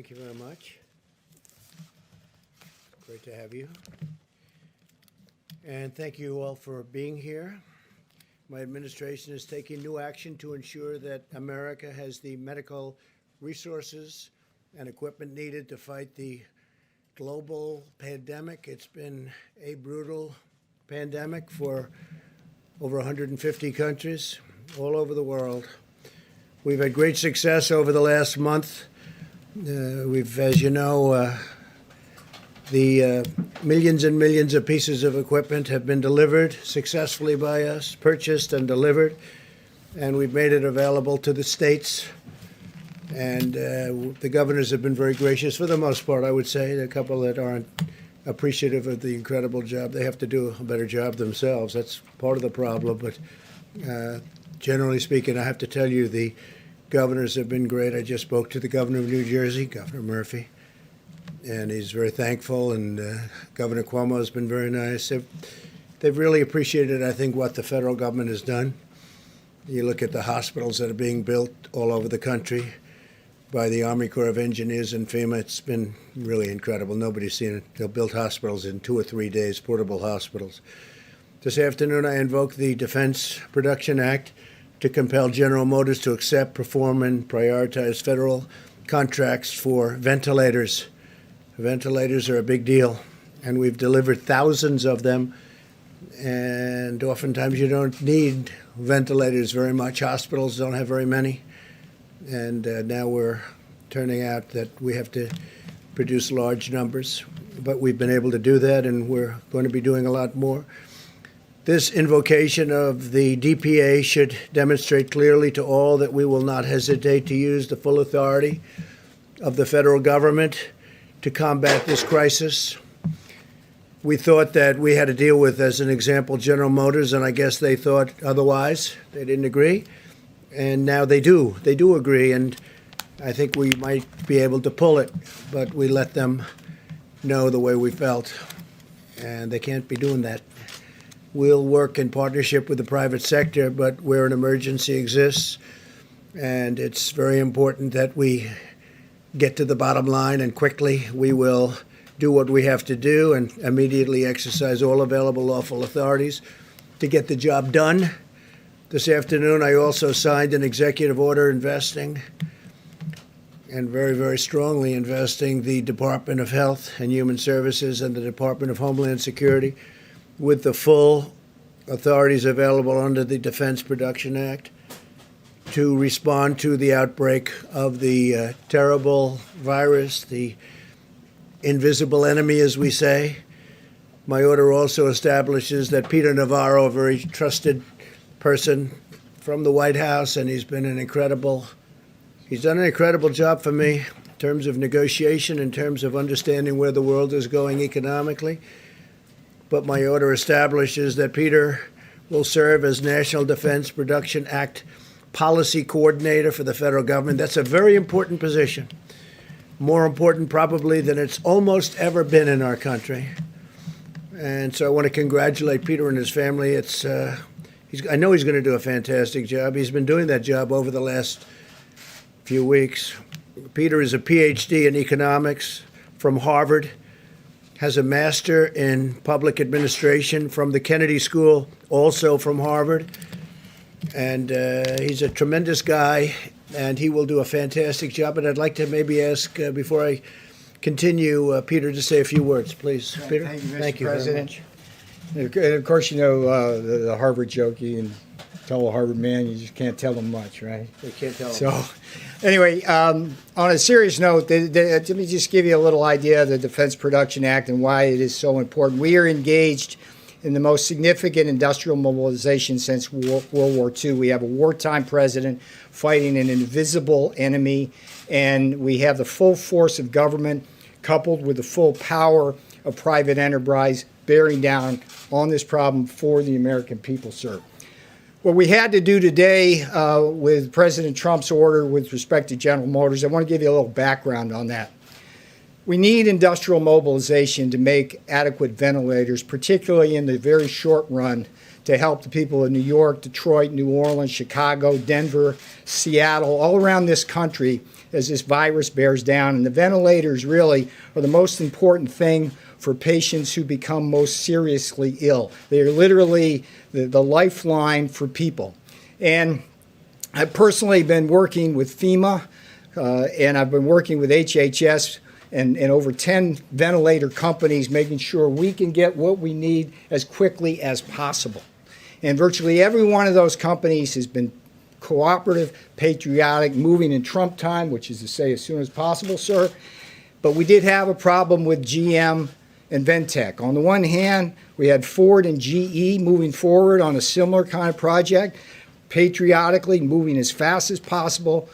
Thank you very much. Great to have you. And thank you all for being here. My administration is taking new action to ensure that America has the medical resources and equipment needed to fight the global pandemic. It's been a brutal pandemic for over 150 countries all over the world. We've had great success over the last month. As you know, the millions and millions of pieces of equipment have been delivered successfully by us, purchased and delivered, and we've made it available to the states. And the governors have been very gracious for the most part, I would say. There are a couple that aren't appreciative of the incredible job. They have to do a better job themselves. That's part of the problem. But generally speaking, I have to tell you, the governors have been great. I just spoke to the governor of New Jersey, Governor Murphy, and he's very thankful. And Governor Cuomo has been very nice. They've really appreciated, I think, what the federal government has done. You look at the hospitals that are being built all over the country by the Army Corps of Engineers and FEMA. It's been really incredible. Nobody's seen it. They'll build hospitals in 2 or 3 days, portable hospitals. This afternoon, I invoke the Defense Production Act to compel General Motors to accept, perform, and prioritize federal contracts for ventilators. Ventilators are a big deal, and we've delivered thousands of them, and oftentimes you don't need ventilators very much. Hospitals don't have very many, and now we're turning out that we have to produce large numbers, but we've been able to do that, and we're going to be doing a lot more. This invocation of the DPA should demonstrate clearly to all that we will not hesitate to use the full authority of the federal government to combat this crisis. We thought that we had to deal with, as an example, General Motors, and I guess they thought otherwise. They didn't agree, and now they do. They do agree, and I think we might be able to pull it, but we let them know the way we felt, and they can't be doing that. We'll work in partnership with the private sector, but where an emergency exists, and it's very important that we get to the bottom line and quickly, we will do what we have to do and immediately exercise all available lawful authorities to get the job done. This afternoon, I also signed an executive order investing, and very, very strongly investing, the Department of Health and Human Services and the Department of Homeland Security with the full authorities available under the Defense Production Act to respond to the outbreak of the terrible virus, the invisible enemy, as we say. My order also establishes that Peter Navarro, a very trusted person from the White House, and he's done an incredible job for me in terms of negotiation, in terms of understanding where the world is going economically. But my order establishes that Peter will serve as National Defense Production Act Policy Coordinator for the federal government. That's a very important position, more important probably than it's almost ever been in our country. And so I want to congratulate Peter and his family. I know he's going to do a fantastic job. He's been doing that job over the last few weeks. Peter is a PhD in economics from Harvard, has a master in public administration from the Kennedy School, also from Harvard. And he's a tremendous guy, and he will do a fantastic job. And I'd like to maybe ask, before I continue, Peter to say a few words, please. Peter? Thank you, Mr. President. And of course, you know the Harvard joke. You can tell a Harvard man, you just can't tell them much, right? You can't tell them. So, anyway, on a serious note, let me just give you a little idea of the Defense Production Act and why it is so important. We are engaged in the most significant industrial mobilization since World War II. We have a wartime president fighting an invisible enemy, and we have the full force of government coupled with the full power of private enterprise bearing down on this problem for the American people, sir. What we had to do today with President Trump's order with respect to General Motors, I want to give you a little background on that. We need industrial mobilization to make adequate ventilators, particularly in the very short run, to help the people of New York, Detroit, New Orleans, Chicago, Denver, Seattle, all around this country as this virus bears down. And the ventilators really are the most important thing for patients who become most seriously ill. They are literally the lifeline for people. And I've personally been working with FEMA, and I've been working with HHS and over 10 ventilator companies, making sure we can get what we need as quickly as possible. And virtually every one of those companies has been cooperative, patriotic, moving in Trump time, which is to say as soon as possible, sir. But we did have a problem with GM and Ventec. On the one hand, we had Ford and GE moving forward on a similar kind of project, patriotically moving as fast as possible.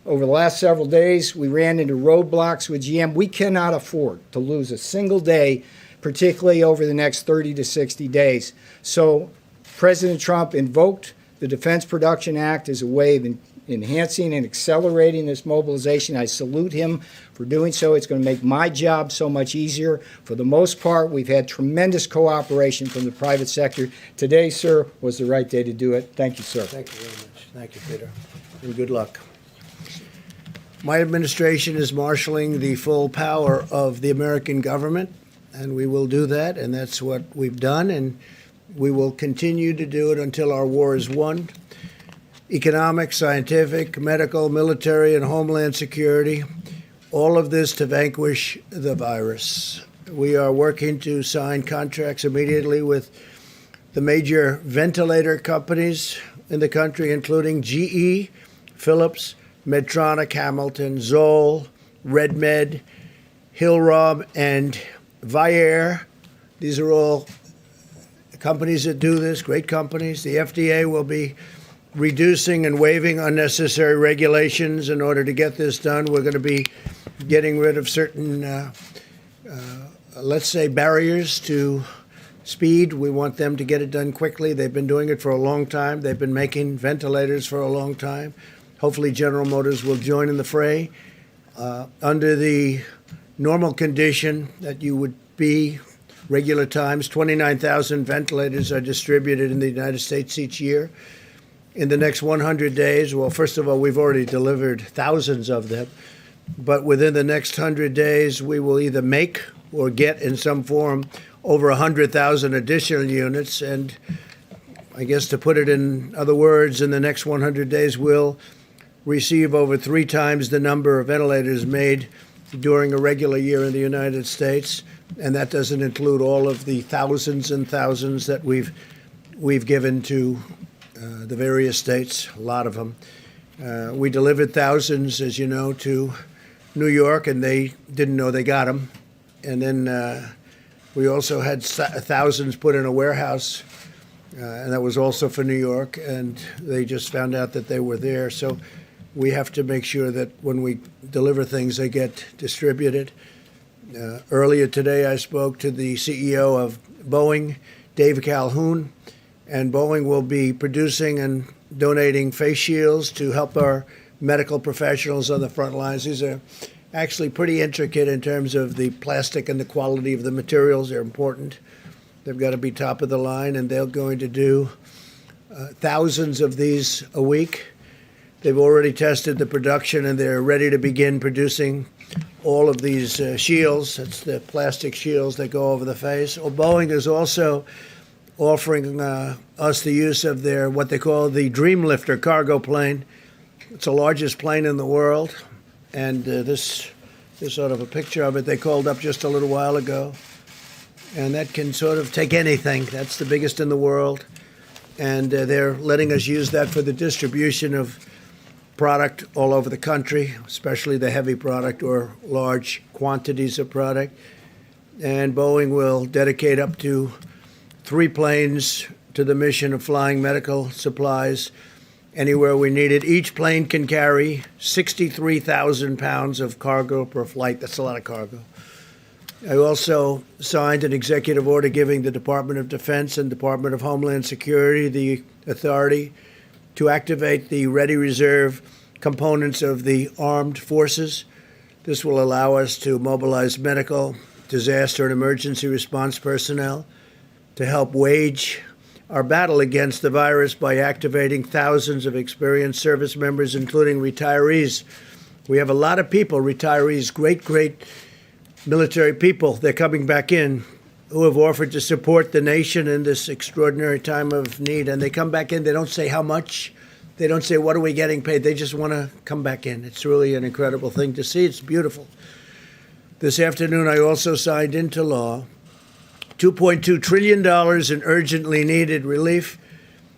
Over the last several days, we ran into roadblocks with GM. We cannot afford to lose a single day, particularly over the next 30 to 60 days. So President Trump invoked the Defense Production Act as a way of enhancing and accelerating this mobilization. I salute him for doing so. It's going to make my job so much easier. For the most part, we've had tremendous cooperation from the private sector. Today, sir, was the right day to do it. Thank you, sir. Thank you very much. Thank you, Peter. And good luck. My administration is marshaling the full power of the American government, and we will do that, and that's what we've done, and we will continue to do it until our war is won. Economic, scientific, medical, military, and homeland security, all of this to vanquish the virus. We are working to sign contracts immediately with the major ventilator companies in the country, including GE, Philips, Medtronic, Hamilton, Zoll, RedMed, Hillrom, and Vyaire. These are all companies that do this, great companies. The FDA will be reducing and waiving unnecessary regulations in order to get this done. We're going to be getting rid of certain, let's say, barriers to speed. We want them to get it done quickly. They've been doing it for a long time. They've been making ventilators for a long time. Hopefully General Motors will join in the fray. Under the normal condition that you would be regular times, 29,000 ventilators are distributed in the United States each year. In the next 100 days, well, first of all, we've already delivered thousands of them, but within the next 100 days, we will either make or get in some form over 100,000 additional units. And I guess to put it in other words, in the next 100 days, we'll receive over 3 times the number of ventilators made during a regular year in the United States. And that doesn't include all of the thousands and thousands that we've given to the various states, a lot of them. We delivered thousands, as you know, to New York, and they didn't know they got them. And then we also had thousands put in a warehouse, and that was also for New York, and they just found out that they were there. So we have to make sure that when we deliver things, they get distributed. Earlier today, I spoke to the CEO of Boeing, Dave Calhoun, and Boeing will be producing and donating face shields to help our medical professionals on the front lines. These are actually pretty intricate in terms of the plastic and the quality of the materials. They're important. They've got to be top of the line, and they're going to do thousands of these a week. They've already tested the production, and they're ready to begin producing all of these shields. That's the plastic shields that go over the face. Well, Boeing is also offering us the use of their, what they call the Dreamlifter cargo plane. It's the largest plane in the world. And this is sort of a picture of it. They called up just a little while ago. And that can sort of take anything. That's the biggest in the world. And they're letting us use that for the distribution of product all over the country, especially the heavy product or large quantities of product. And Boeing will dedicate up to 3 planes to the mission of flying medical supplies anywhere we need it. Each plane can carry 63,000 pounds of cargo per flight. That's a lot of cargo. I also signed an executive order giving the Department of Defense and Department of Homeland Security the authority to activate the Ready Reserve components of the armed forces. This will allow us to mobilize medical, disaster, and emergency response personnel to help wage our battle against the virus by activating thousands of experienced service members, including retirees We have a lot of people, retirees, great military people, they're coming back in, who have offered to support the nation in this extraordinary time of need. And they come back in, they don't say how much, they don't say what are we getting paid, they just want to come back in. It's really an incredible thing to see. It's beautiful. This afternoon, I also signed into law $2.2 trillion in urgently needed relief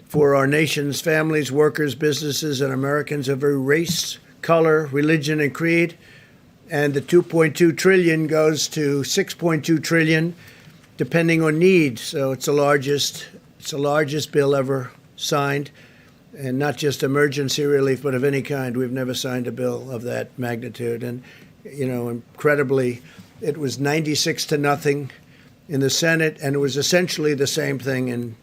for our nation's families, workers, businesses, and Americans of every race, color, religion, and creed. And the 2.2 trillion goes to 6.2 trillion, depending on need. So it's the largest bill ever signed, and not just emergency relief, but of any kind. We've never signed a bill of that magnitude. And, you know, incredibly, it was 96-0 in the Senate, and it was essentially the same thing in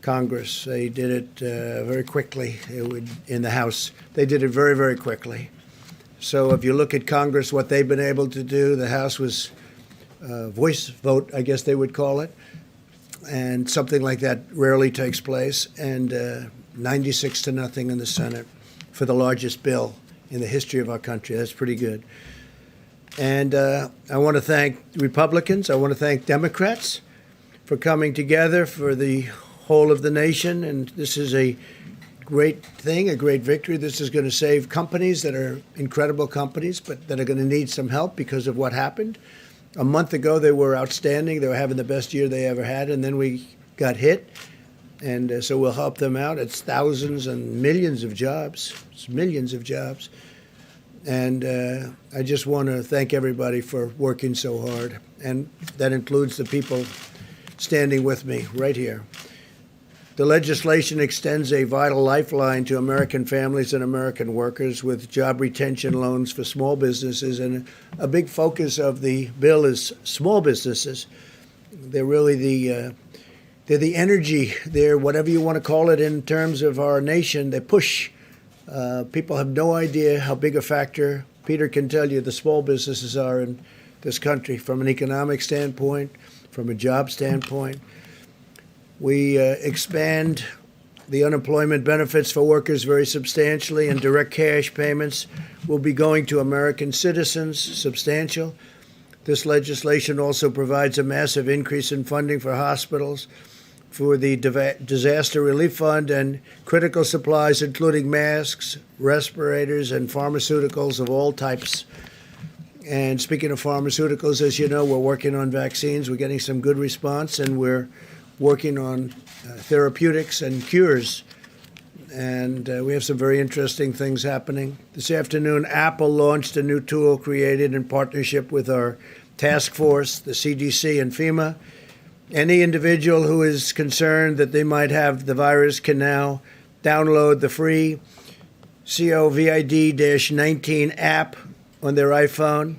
Congress. They did it very quickly. In the House, they did it very, very quickly. So if you look at Congress, what they've been able to do, the House was voice vote, I guess they would call it, and something like that rarely takes place, and 96-0 in the Senate for the largest bill in the history of our country. That's pretty good. And I want to thank Republicans. I want to thank Democrats for coming together for the whole of the nation. And this is a great thing, a great victory. This is going to save companies that are incredible companies, but that are going to need some help because of what happened. A month ago, they were outstanding. They were having the best year they ever had. And then we got hit. And so we'll help them out. It's thousands and millions of jobs. It's millions of jobs. And I just want to thank everybody for working so hard. And that includes the people standing with me right here. The legislation extends a vital lifeline to American families and American workers with job retention loans for small businesses. And a big focus of the bill is small businesses. They're really they're the energy. They're whatever you want to call it in terms of our nation. They push. People have no idea how big a factor, Peter can tell you, the small businesses are in this country from an economic standpoint, from a job standpoint. We expand the unemployment benefits for workers very substantially, and direct cash payments will be going to American citizens, substantial. This legislation also provides a massive increase in funding for hospitals, for the Disaster Relief Fund, and critical supplies, including masks, respirators, and pharmaceuticals of all types. And speaking of pharmaceuticals, as you know, we're working on vaccines. We're getting some good response, and we're working on therapeutics and cures. And we have some very interesting things happening. This afternoon, Apple launched a new tool created in partnership with our task force, the CDC and FEMA. Any individual who is concerned that they might have the virus can now download the free COVID-19 app on their iPhone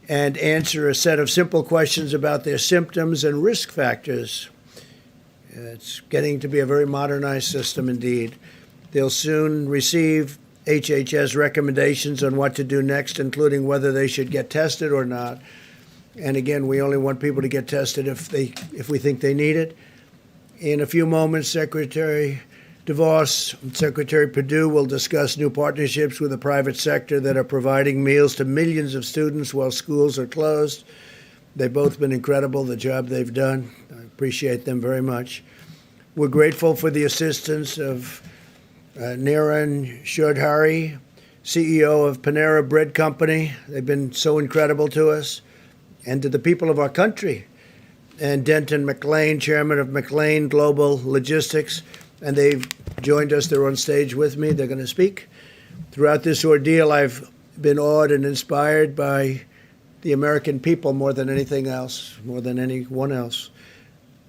and answer a set of simple questions about their symptoms and risk factors. It's getting to be a very modernized system indeed. They'll soon receive HHS recommendations on what to do next, including whether they should get tested or not. And again, we only want people to get tested if we think they need it. In a few moments, Secretary DeVos and Secretary Perdue will discuss new partnerships with the private sector that are providing meals to millions of students while schools are closed. They've both been incredible, the job they've done. I appreciate them very much. We're grateful for the assistance of Niran Chaudhary, CEO of Panera Bread Company. They've been so incredible to us. And to the people of our country, and Denton McLane, chairman of McLane Global Logistics, and they've joined us. They're on stage with me. They're going to speak. Throughout this ordeal, I've been awed and inspired by the American people more than anything else, more than anyone else.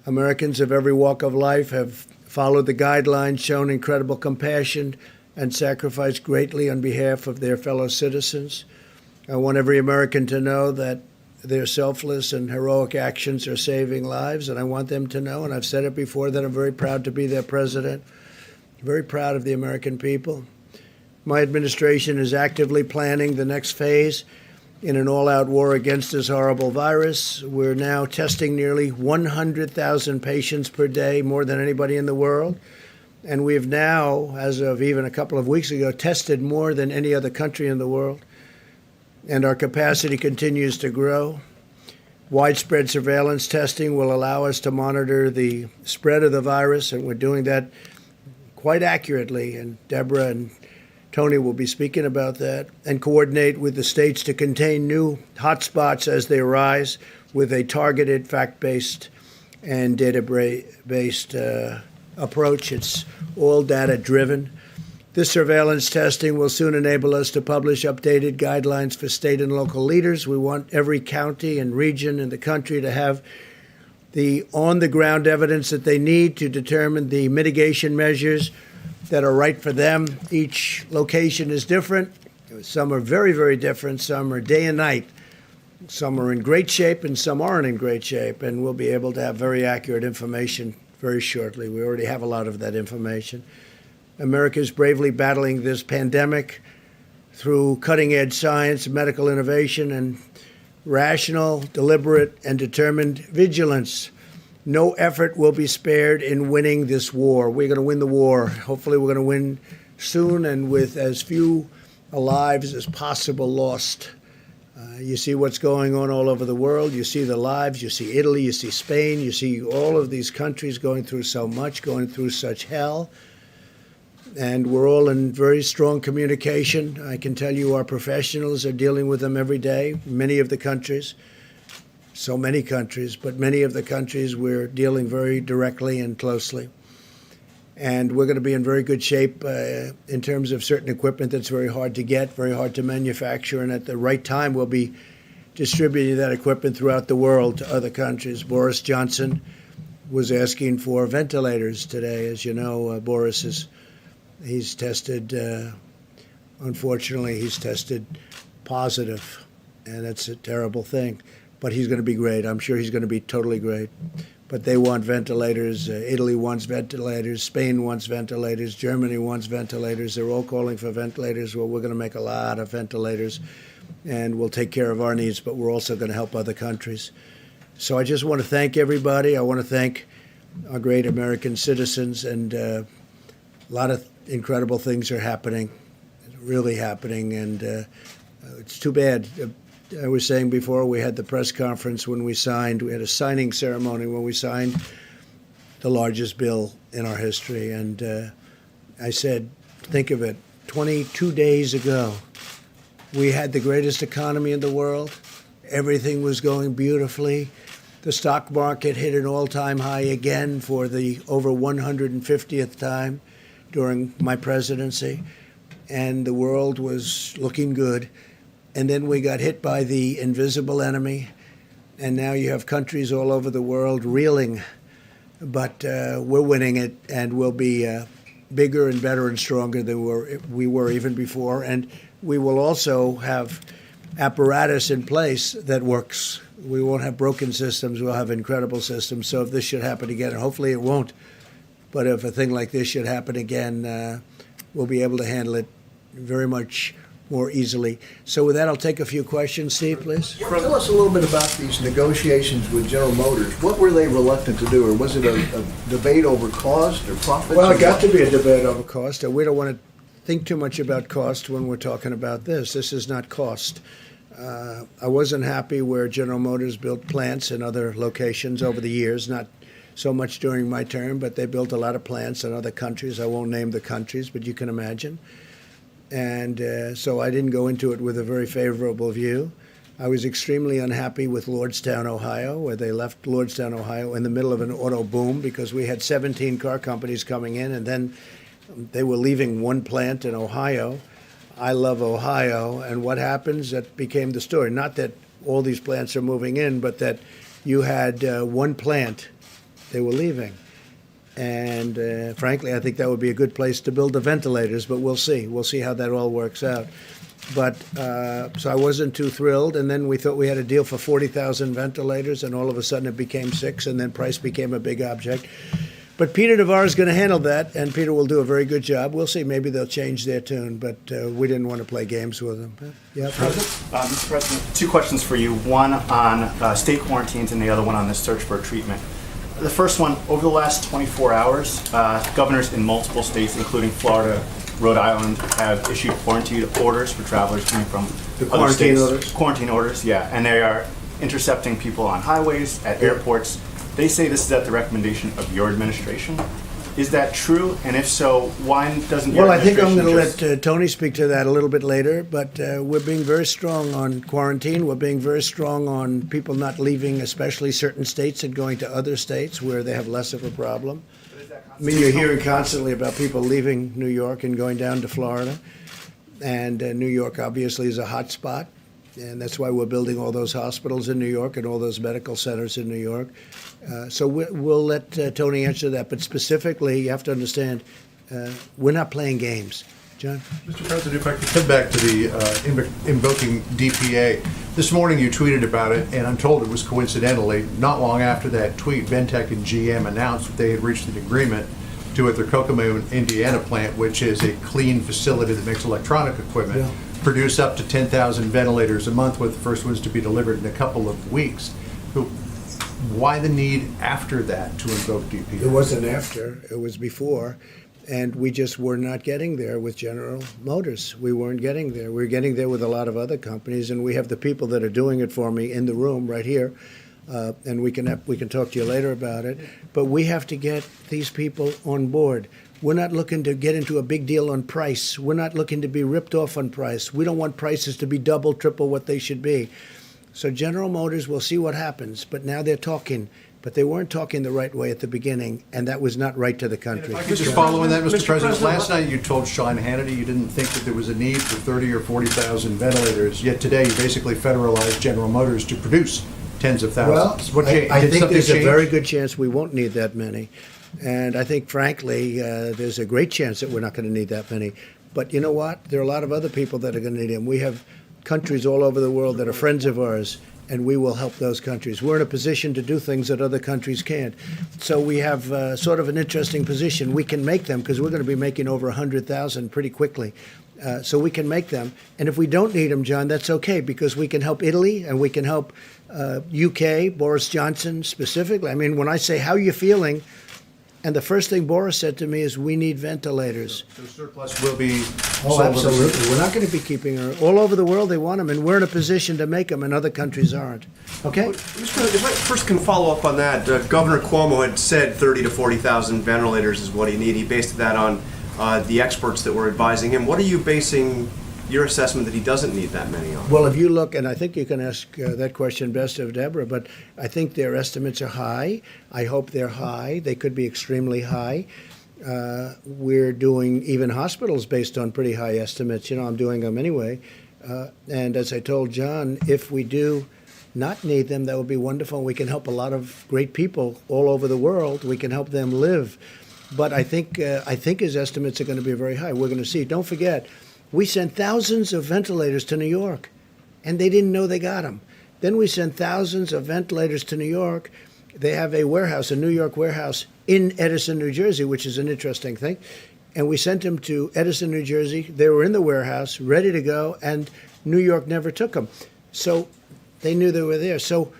Americans of every walk of life have followed the guidelines, shown incredible compassion, and sacrificed greatly on behalf of their fellow citizens. I want every American to know that their selfless and heroic actions are saving lives, and I want them to know, and I've said it before, that I'm very proud to be their president, very proud of the American people. My administration is actively planning the next phase in an all-out war against this horrible virus. We're now testing nearly 100,000 patients per day, more than anybody in the world. And we've now, as of even a couple of weeks ago, tested more than any other country in the world. and our capacity continues to grow. Widespread surveillance testing will allow us to monitor the spread of the virus, and we're doing that quite accurately. And Deborah and Tony will be speaking about that, and coordinate with the states to contain new hotspots as they arise with a targeted, fact-based, and data-based approach. It's all data-driven. This surveillance testing will soon enable us to publish updated guidelines for state and local leaders. We want every county and region in the country to have the on-the-ground evidence that they need to determine the mitigation measures that are right for them. Each location is different. Some are very, very different. Some are day and night. Some are in great shape and some aren't in great shape. And we'll be able to have very accurate information very shortly. We already have a lot of that information. America is bravely battling this pandemic through cutting-edge science, medical innovation, and rational, deliberate, and determined vigilance. No effort will be spared in winning this war. We're going to win the war. Hopefully, we're going to win soon and with as few lives as possible lost. You see what's going on all over the world. You see the lives. You see Italy. You see Spain. You see all of these countries going through so much, going through such hell. And we're all in very strong communication. I can tell you our professionals are dealing with them every day. Many of the countries, so many countries, but many of the countries we're dealing very directly and closely. And we're going to be in very good shape in terms of certain equipment that's very hard to get, very hard to manufacture, and at the right time we'll be distributing that equipment throughout the world to other countries. Boris Johnson was asking for ventilators today. As you know, he's tested, unfortunately, he's tested positive, and that's a terrible thing. But he's going to be great. I'm sure he's going to be totally great. But they want ventilators. Italy wants ventilators. Spain wants ventilators. Germany wants ventilators. They're all calling for ventilators. Well, we're going to make a lot of ventilators, and we'll take care of our needs, but we're also going to help other countries. So I just want to thank everybody. I want to thank our great American citizens, and a lot of incredible things are happening, really happening, and it's too bad. I was saying before, we had the press conference when we signed. We had a signing ceremony when we signed the largest bill in our history. And I said, think of it, 22 days ago, we had the greatest economy in the world. Everything was going beautifully. The stock market hit an all-time high again for the over 150th time during my presidency. And the world was looking good. And then we got hit by the invisible enemy, and now you have countries all over the world reeling. But we're winning it, and we'll be bigger and better and stronger than we were even before. And we will also have apparatus in place that works. We won't have broken systems. We'll have incredible systems. So if this should happen again, and hopefully it won't, but if a thing like this should happen again, we'll be able to handle it very much more easily. So with that, I'll take a few questions. Steve, please. Tell us a little bit about these negotiations with General Motors. What were they reluctant to do, or was it a debate over cost or profits? Well, it got to be a debate over cost. We don't want to think too much about cost when we're talking about this. This is not cost. I wasn't happy where General Motors built plants in other locations over the years, not so much during my term, but they built a lot of plants in other countries. I won't name the countries, but you can imagine. And so I didn't go into it with a very favorable view. I was extremely unhappy with Lordstown, Ohio, where they left Lordstown, Ohio in the middle of an auto boom because we had 17 car companies coming in, and then they were leaving one plant in Ohio. I love Ohio, and what happens, that became the story. Not that all these plants are moving in, but that you had one plant they were leaving. And frankly, I think that would be a good place to build the ventilators, but we'll see. We'll see how that all works out. But so I wasn't too thrilled. And then we thought we had a deal for 40,000 ventilators, and all of a sudden it became 6, and then price became a big object. But Peter Navarro is going to handle that, and Peter will do a very good job. We'll see. Maybe they'll change their tune, but we didn't want to play games with them. Yeah, Mr. President, 2 questions for you. One on state quarantines and the other one on the search for treatment. The first one, over the last 24 hours, governors in multiple states, including Florida, Rhode Island have issued quarantine orders for travelers coming from The other quarantine states. orders? Quarantine orders, yeah, and they are intercepting people on highways, at airports. They say this is at the recommendation of your administration. Is that true? And if so, why doesn't your Well, I think I'm administration going to just... let Tony speak to that a little bit later, but we're being very strong on quarantine. We're being very strong on people not leaving, especially certain states, and going to other states where they have less of a problem. I mean, you're hearing constantly about people leaving New York and going down to Florida. And New York obviously is a hot spot. And that's why we're building all those hospitals in New York and all those medical centers in New York. So we'll let Tony answer that. But specifically, you have to understand, we're not playing games. John? Mr. President, if I could come back to the invoking DPA. This morning you tweeted about it, and I'm told it was coincidentally, not long after that tweet, Ventec and GM announced that they had reached an agreement to at their Kokomo, Indiana plant, which is a clean facility that makes electronic equipment, produce up to 10,000 ventilators a month, with the first ones to be delivered in a couple of weeks. So why the need after that to invoke DPA? It wasn't after, it was before. And we just were not getting there with General Motors. We weren't getting there. We were getting there with a lot of other companies, and we have the people that are doing it for me in the room right here. And we can talk to you later about it. But we have to get these people on board. We're not looking to get into a big deal on price. We're not looking to be ripped off on price. We don't want prices to be double, triple what they should be. So General Motors, we'll see what happens. But now they're talking. But they weren't talking the right way at the beginning, and that was not right to the country. If I could just follow on that, Mr. President. Last night you told Sean Hannity you didn't think that there was a need for 30 or 40,000 ventilators, yet today you basically federalized General Motors to produce tens of thousands. Well, I Did think something there's a change? very good chance we won't need that many. And I think, frankly, there's a great chance that we're not going to need that many. But you know what? There are a lot of other people that are going to need them. We have countries all over the world that are friends of ours, and we will help those countries. We're in a position to do things that other countries can't. So we have sort of an interesting position. We can make them because we're going to be making over 100,000 pretty quickly. So we can make them. And if we don't need them, John, that's okay because we can help Italy and we can help UK, Boris Johnson specifically. I mean, when I say, how are you feeling? And the first thing Boris said to me is, we need ventilators. So surplus will be Oh, sold absolutely. We're not going to be keeping her. All over the world, they want them, and we're in a position to make them, and other countries aren't. Okay? Mr. President, if I first can follow up on that, Governor Cuomo had said 30 to 40,000 ventilators is what he needed. He based that on the experts that were advising him. What are you basing your assessment that he doesn't need that many on? Well, if you look, and I think you can ask that question best of Deborah, but I think their estimates are high. I hope they're high. They could be extremely high. We're doing even hospitals based on pretty high estimates. You know, I'm doing them anyway. And as I told John, if we do not need them, that would be wonderful. We can help a lot of great people all over the world. We can help them live. But I think his estimates are going to be very high. We're going to see. Don't forget, we sent thousands of ventilators to New York, and they didn't know they got them. Then we sent thousands of ventilators to New York. They have a warehouse, a New York warehouse in Edison, New Jersey, which is an interesting thing. And we sent them to Edison, New Jersey. They were in the warehouse, ready to go, and New York never took them. So they knew they were there. So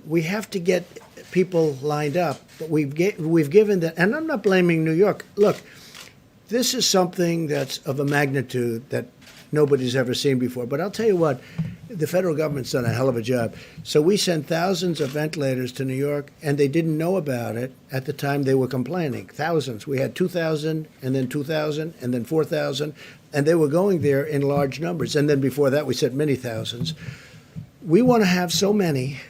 we have to get people lined up. But we've given them, and I'm not blaming New York. Look, this is something that's of a magnitude that nobody's ever seen before. But I'll tell you what, the federal government's done a hell of a job. So we sent thousands of ventilators to New York, and they didn't know about it at the time they were complaining. Thousands. We had 2,000, and then 2,000, and then 4,000, and they were going there in large numbers. And then before that, we sent many thousands. We want to have so many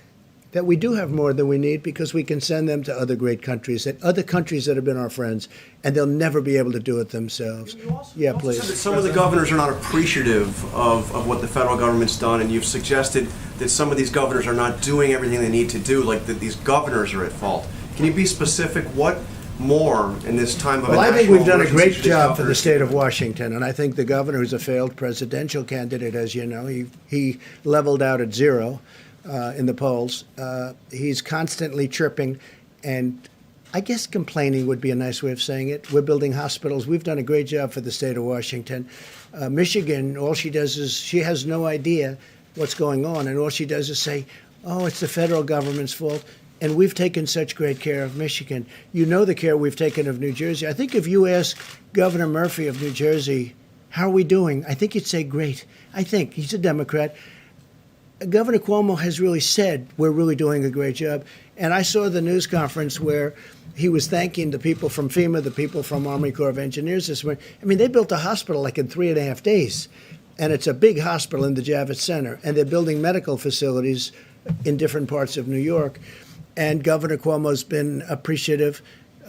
that we do have more than we need because we can send them to other great countries, that have been our friends, and they'll never be able to do it themselves. Yeah, Said that please. some of the governors are not appreciative of what the federal government's done, and you've suggested that some of these governors are not doing everything they need to do, like that these governors are at fault. Can you be specific? What more in this time of Well, a I think national we've done a emergency great should these job for the governors state do? of Washington, and I think the governor, who's a failed presidential candidate, as you know, he leveled out at zero in the polls. He's constantly tripping, and I guess complaining would be a nice way of saying it. We're building hospitals. We've done a great job for the state of Washington. Michigan, all she does is she has no idea what's going on, and all she does is say, oh, it's the federal government's fault. And we've taken such great care of Michigan. You know the care we've taken of New Jersey. I think if you ask Governor Murphy of New Jersey how are we doing? I think you'd say great. I think he's a Democrat. Governor Cuomo has really said we're really doing a great job. And I saw the news conference where he was thanking the people from FEMA, the people from Army Corps of Engineers this morning. I mean, they built a hospital like in 3.5 days. And it's a big hospital in the Javits Center. And they're building medical facilities in different parts of New York. And Governor Cuomo's been appreciative.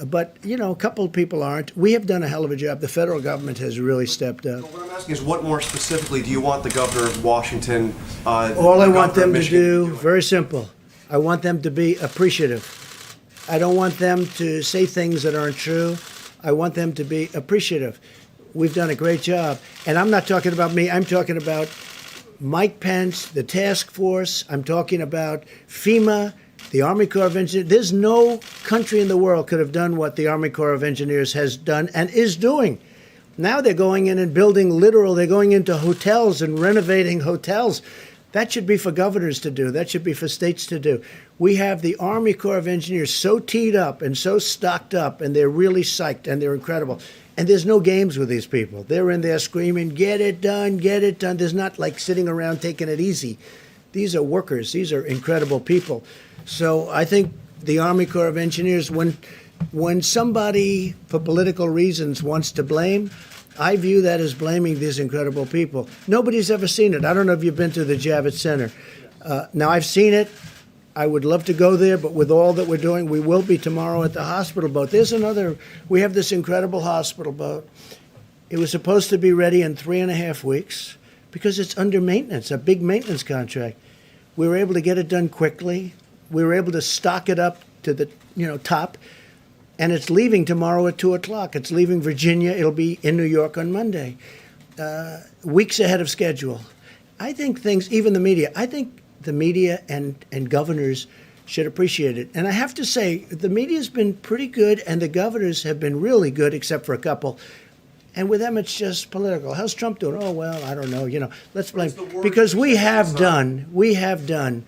But, you know, a couple of people aren't. We have done a hell of a job. The federal government has really stepped up. What I'm asking is, what more specifically do you want the governor of Washington, All I want them to do, very simple, I want them to be appreciative. I don't want them to say things that aren't true. I want them to be appreciative. We've done a great job. And I'm not talking about me. I'm talking about Mike Pence, the task force. I'm talking about FEMA, the Army Corps of Engineers. There's no country in the world could have done what the Army Corps of Engineers has done and is doing. Now they're going in and building they're going into hotels and renovating hotels. That should be for governors to do. That should be for states to do. We have the Army Corps of Engineers so teed up and so stocked up, and they're really psyched, and they're incredible. And there's no games with these people. They're in there screaming, get it done, get it done. There's not like sitting around taking it easy. These are workers. These are incredible people. So I think the Army Corps of Engineers, when somebody, for political reasons, wants to blame, I view that as blaming these incredible people. Nobody's ever seen it. I don't know if you've been to the Javits Center. Now, I've seen it. I would love to go there, but with all that we're doing, we will be tomorrow at the hospital boat. We have this incredible hospital boat. It was supposed to be ready in 3.5 weeks because it's under maintenance, a big maintenance contract. We were able to get it done quickly. We were able to stock it up to the top. And it's leaving tomorrow at 2 o'clock. It's leaving Virginia. It'll be in New York on Monday, weeks ahead of schedule. I think even the media, I think the media and governors should appreciate it. And I have to say, the media's been pretty good, and the governors have been really good, except for a couple. And with them, it's just political. How's Trump doing? Oh, well, I don't know. Let's blame. Because we have done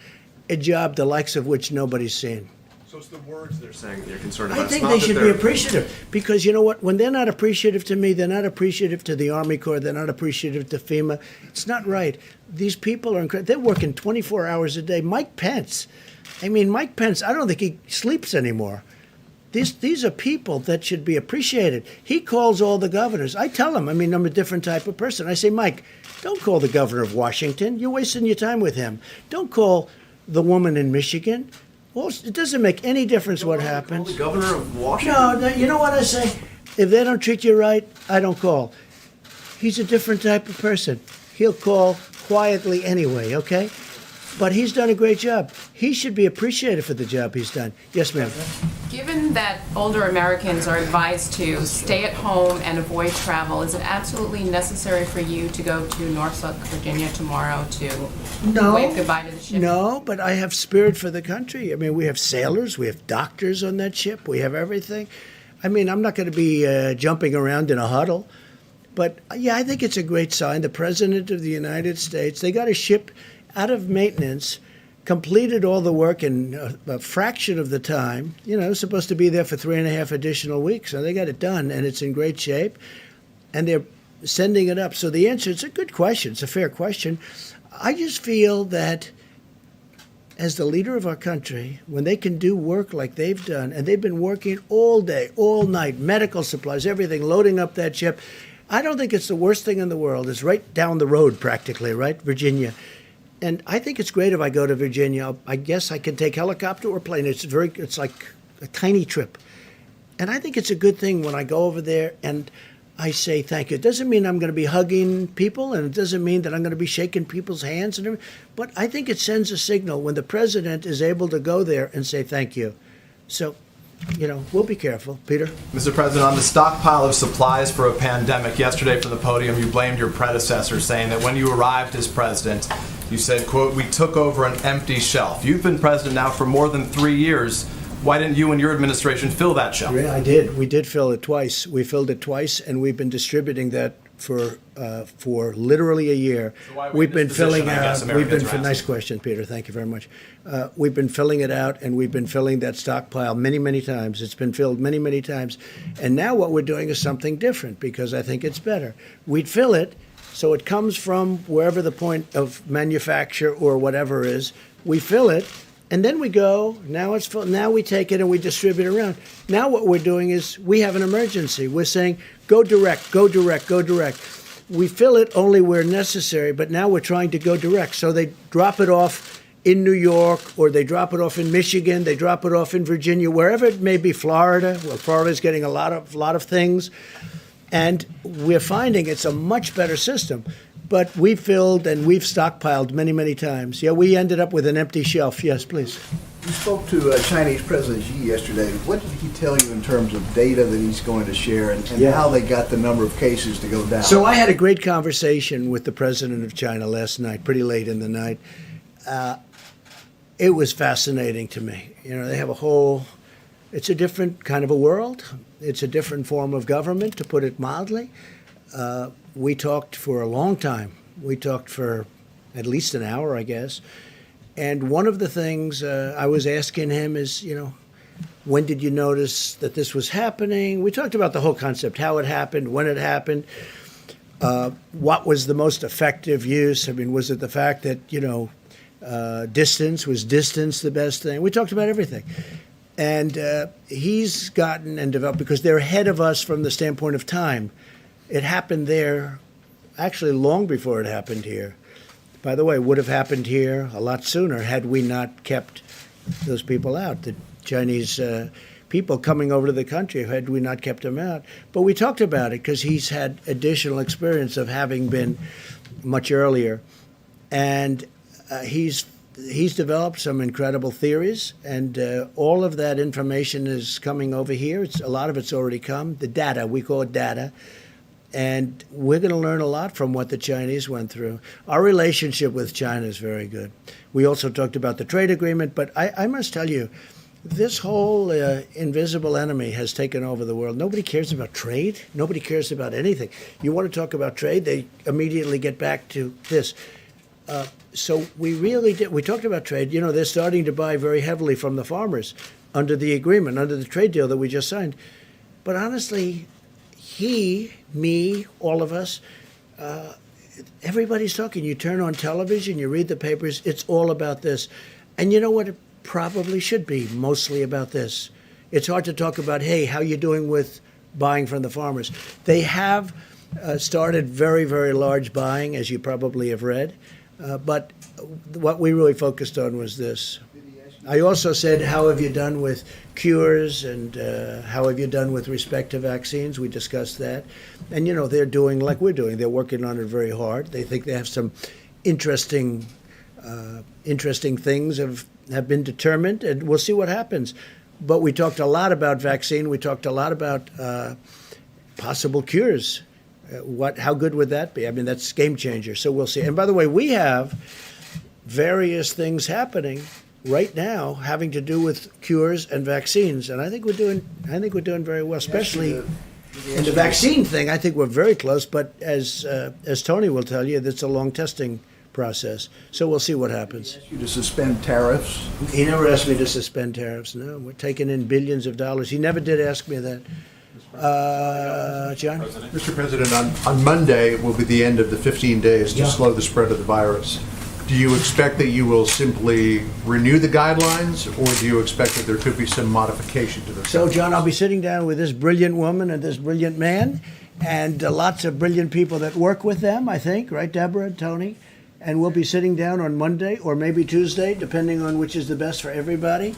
a job the likes of which nobody's seen. So it's the words they're saying that you're concerned about. I think they should be appreciative, because you know what? When they're not appreciative to me, they're not appreciative to the Army Corps, they're not appreciative to FEMA. It's not right. These people are incredible. They're working 24 hours a day. Mike Pence, I don't think he sleeps anymore. These are people that should be appreciated. He calls all the governors. I tell him, I'm a different type of person. I say, Mike, don't call the governor of Washington. You're wasting your time with him. Don't call the woman in Michigan. Well, it doesn't make any difference what happens. The governor of Washington? No, you know what I say? If they don't treat you right, I don't call. He's a different type of person. He'll call quietly anyway, okay? But he's done a great job. He should be appreciated for the job he's done. Yes, ma'am. Given that older Americans are advised to stay at home and avoid travel, is it absolutely necessary for you to go to Norfolk, Virginia tomorrow to wave goodbye to the ship? No, but I have spirit for the country. We have sailors, we have doctors on that ship, we have everything. I'm not going to be jumping around in a huddle. But, yeah, I think it's a great sign. The President of the United States, they got a ship out of maintenance, completed all the work in a fraction of the time. It was supposed to be there for 3.5 additional weeks, so they got it done, and it's in great shape, and they're sending it up. So the answer, it's a good question. It's a fair question. I just feel that as the leader of our country, when they can do work like they've done, and they've been working all day, all night, medical supplies, everything, loading up that ship, I don't think it's the worst thing in the world. It's right down the road practically, right, Virginia. And I think it's great if I go to Virginia. I guess I can take helicopter or plane. It's like a tiny trip. And I think it's a good thing when I go over there and I say thank you. It doesn't mean I'm going to be hugging people, and it doesn't mean that I'm going to be shaking people's hands and everything. But I think it sends a signal when the president is able to go there and say thank you. So, we'll be careful. Peter? Mr. President, on the stockpile of supplies for a pandemic, yesterday from the podium, you blamed your predecessor, saying that when you arrived as president, you said, quote, "We took over an empty shelf." You've been president now for more than 3 years. Why didn't you and your administration fill that shelf? Yeah, I did. We did fill it twice. We filled it twice, and we've been distributing that for literally a year. So why are we We've in been this position, filling I guess out. We've been Americans are nice asking? question, Peter. Thank you very much. We've been filling it out, and we've been filling that stockpile many, many times. It's been filled many, many times, and now what we're doing is something different because I think it's better. We'd fill it, so it comes from wherever the point of manufacture or whatever is. We fill it, and then we go. Now it's full. Now we take it and we distribute it around. Now what we're doing is we have an emergency. We're saying go direct, go direct, go direct. We fill it only where necessary, but now we're trying to go direct. So they drop it off in New York, or they drop it off in Michigan, they drop it off in Virginia, wherever it may be, Florida. Well, Florida's getting a lot of things. And we're finding it's a much better system. But we've filled and we've stockpiled many, many times. Yeah, we ended up with an empty shelf. Yes, please. You spoke to Chinese President Xi yesterday. What did he tell you in terms of data that he's going to share and Yeah. how they got the number of cases to go down? So I had a great conversation with the president of China last night, pretty late in the night. It was fascinating to me. You know, they have it's a different kind of a world. It's a different form of government, to put it mildly. We talked for a long time. We talked for at least an hour, I guess. And one of the things I was asking him is, when did you notice that this was happening? We talked about the whole concept, how it happened, when it happened, what was the most effective use. I mean, was it the fact that, distance, was distance the best thing? We talked about everything. And he's gotten and developed, because they're ahead of us from the standpoint of time. It happened there actually long before it happened here. By the way, it would have happened here a lot sooner had we not kept those people out, the Chinese people coming over to the country, had we not kept them out. But we talked about it because he's had additional experience of having been much earlier. And he's developed some incredible theories, and all of that information is coming over here. A lot of it's already come. The data, we call it data. And we're going to learn a lot from what the Chinese went through. Our relationship with China is very good. We also talked about the trade agreement, but I must tell you, this whole invisible enemy has taken over the world. Nobody cares about trade. Nobody cares about anything. You want to talk about trade, they immediately get back to this. So we really did. We talked about trade. They're starting to buy very heavily from the farmers under the agreement, under the trade deal that we just signed. But honestly, me, all of us, everybody's talking. You turn on television, you read the papers, it's all about this. And you know what? It probably should be mostly about this. It's hard to talk about, hey, how you doing with buying from the farmers? They have started very, very large buying, as you probably have read. But what we really focused on was this. I also said, how have you done with cures, and how have you done with respect to vaccines? We discussed that. And, they're doing like we're doing. They're working on it very hard. They think they have some interesting things have been determined, and we'll see what happens. But we talked a lot about vaccine. We talked a lot about possible cures. How good would that be? I mean, that's game changer. So we'll see. And by the way, we have various things happening right now having to do with cures and vaccines, and I think we're doing very well, especially in the vaccine thing. I think we're very close, but as Tony will tell you, that's a long testing process. So we'll see what happens. You to suspend tariffs. He never asked me to suspend tariffs. No, we're taking in billions of dollars. He never did ask me that. John? Mr. President, on Monday will be the end of the 15 days to Yeah. slow the spread of the virus. Do you expect that you will simply renew the guidelines, or do you expect that there could be some modification to them? So, John, I'll be sitting down with this brilliant woman and this brilliant man, and lots of brilliant people that work with them, I think, right, Deborah, Tony? And we'll be sitting down on Monday or maybe Tuesday, depending on which is the best for everybody,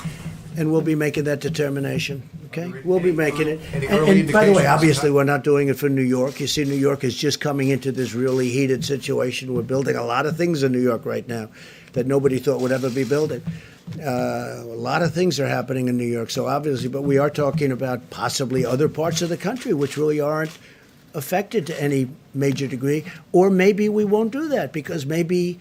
and we'll be making that determination, okay? We'll be making it. Any And early by the way, indications? obviously, we're not doing it for New York. You see, New York is just coming into this really heated situation. We're building a lot of things in New York right now that nobody thought would ever be building. A lot of things are happening in New York, so obviously, but we are talking about possibly other parts of the country which really aren't affected to any major degree, or maybe we won't do that because maybe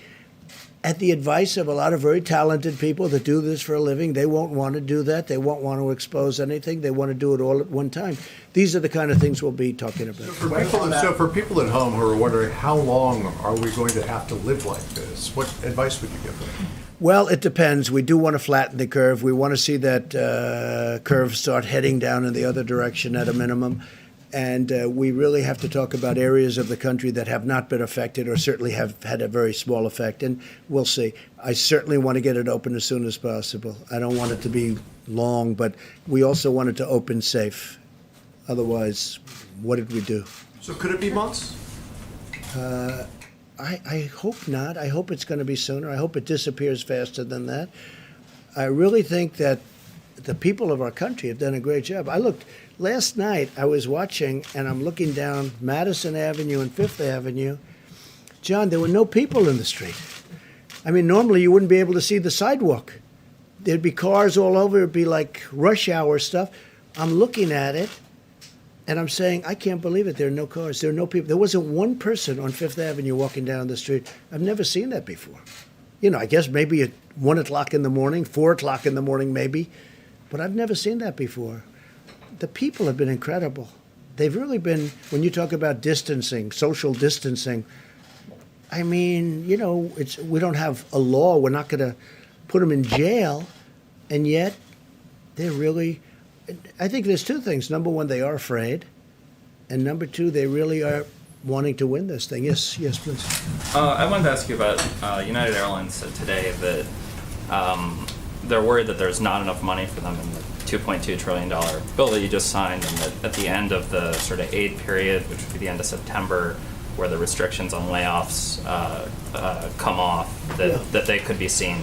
at the advice of a lot of very talented people that do this for a living. They won't want to do that. They won't want to expose anything. They want to do it all at one time. These are the kind of things we'll be talking about. So for people at home who are wondering, how long are we going to have to live like this? What advice would you give them? Well, it depends. We do want to flatten the curve. We want to see that curve start heading down in the other direction at a minimum. And we really have to talk about areas of the country that have not been affected or certainly have had a very small effect. And we'll see. I certainly want to get it open as soon as possible. I don't want it to be long, but we also want it to open safe. Otherwise, what did we do? So could it be months? I hope not. I hope it's going to be sooner. I hope it disappears faster than that. I really think that the people of our country have done a great job. Last night I was watching, and I'm looking down Madison Avenue and Fifth Avenue. John, there were no people in the street. I mean, normally you wouldn't be able to see the sidewalk. There'd be cars all over. It'd be like rush hour stuff. I'm looking at it, and I'm saying, I can't believe it. There are no cars. There are no people. There wasn't one person on Fifth Avenue walking down the street. I've never seen that before. You know, I guess maybe at 1 o'clock in the morning, 4 o'clock in the morning maybe, but I've never seen that before. The people have been incredible. They've really been, when you talk about distancing, social distancing, I mean, you know, we don't have a law. We're not going to put them in jail. And yet, they're really, I think there's two things. Number one, they are afraid. And number two, they really are wanting to win this thing. Yes, please. I wanted to ask you about United Airlines said today that they're worried that there's not enough money for them in the $2.2 trillion bill that you just signed, and that at the end of the sort of aid period, which would be the end of September, where the restrictions on layoffs come off, that they could be seeing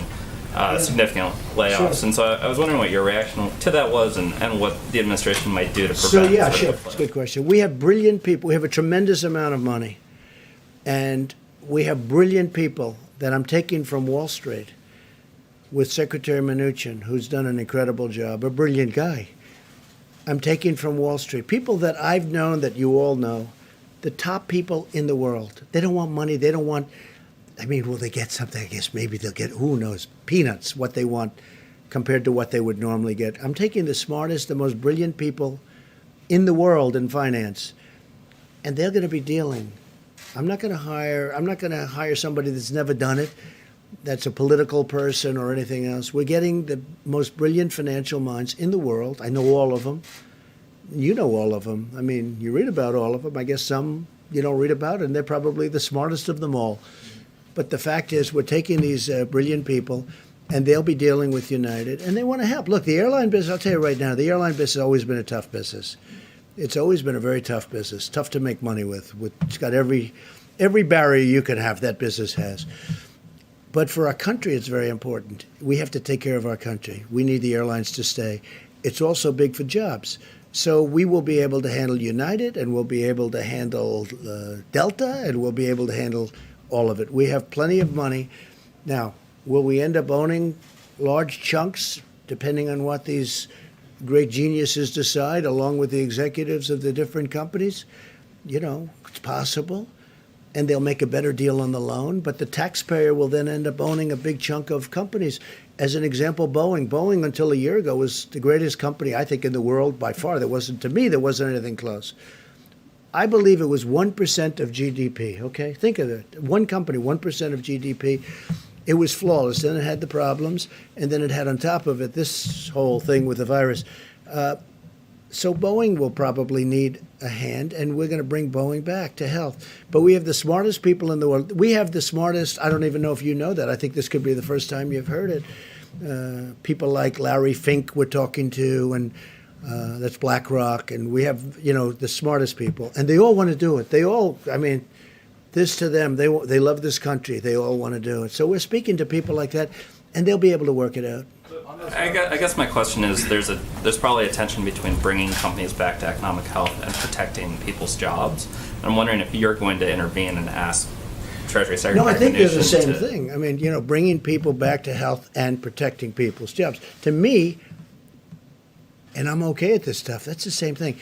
significant layoffs. Sure. And so I was wondering what your reaction to that was, and what the administration might do to prevent. So yeah, sure, it's a good question. We have brilliant people. We have a tremendous amount of money, and we have brilliant people that I'm taking from Wall Street, with Secretary Mnuchin, who's done an incredible job, a brilliant guy. I'm taking from Wall Street, people that I've known, that you all know, the top people in the world. They don't want money. They don't want, I mean, will they get something? I guess maybe they'll get, who knows, peanuts, what they want compared to what they would normally get. I'm taking the smartest, the most brilliant people in the world in finance, and they're going to be dealing. I'm not going to hire somebody that's never done it, that's a political person or anything else. We're getting the most brilliant financial minds in the world. I know all of them. You know all of them. I mean, you read about all of them. I guess some you don't read about, and they're probably the smartest of them all. But the fact is, we're taking these brilliant people, and they'll be dealing with United, and they want to help. Look, the airline business, I'll tell you right now, the airline business has always been a tough business. It's always been a very tough business, tough to make money with. It's got every barrier you can have, that business has. But for our country, it's very important. We have to take care of our country. We need the airlines to stay. It's also big for jobs. So we will be able to handle United, and we'll be able to handle Delta, and we'll be able to handle all of it. We have plenty of money. Now, will we end up owning large chunks, depending on what these great geniuses decide, along with the executives of the different companies? You know, it's possible. And they'll make a better deal on the loan, but the taxpayer will then end up owning a big chunk of companies. As an example, Boeing. Boeing, until a year ago, was the greatest company, I think, in the world by far. There wasn't anything close. I believe it was 1% of GDP, okay? Think of it. One company, 1% of GDP. It was flawless. Then it had the problems, and then it had on top of it this whole thing with the virus. So Boeing will probably need a hand, and we're going to bring Boeing back to health. But we have the smartest people in the world. We have the smartest, I don't even know if you know that. I think this could be the first time you've heard it. People like Larry Fink we're talking to, and that's BlackRock. And we have, you know, the smartest people. And they all want to do it. They all, I mean, this to them, they love this country. They all want to do it. So we're speaking to people like that, and they'll be able to work it out. I guess my question is, there's probably a tension between bringing companies back to economic health and protecting people's jobs. I'm wondering if you're going to intervene and ask Treasury Secretary. No, I think they're the same thing. I mean, you know, bringing people back to health and protecting people's jobs. To me, and I'm okay at this stuff, that's the same thing.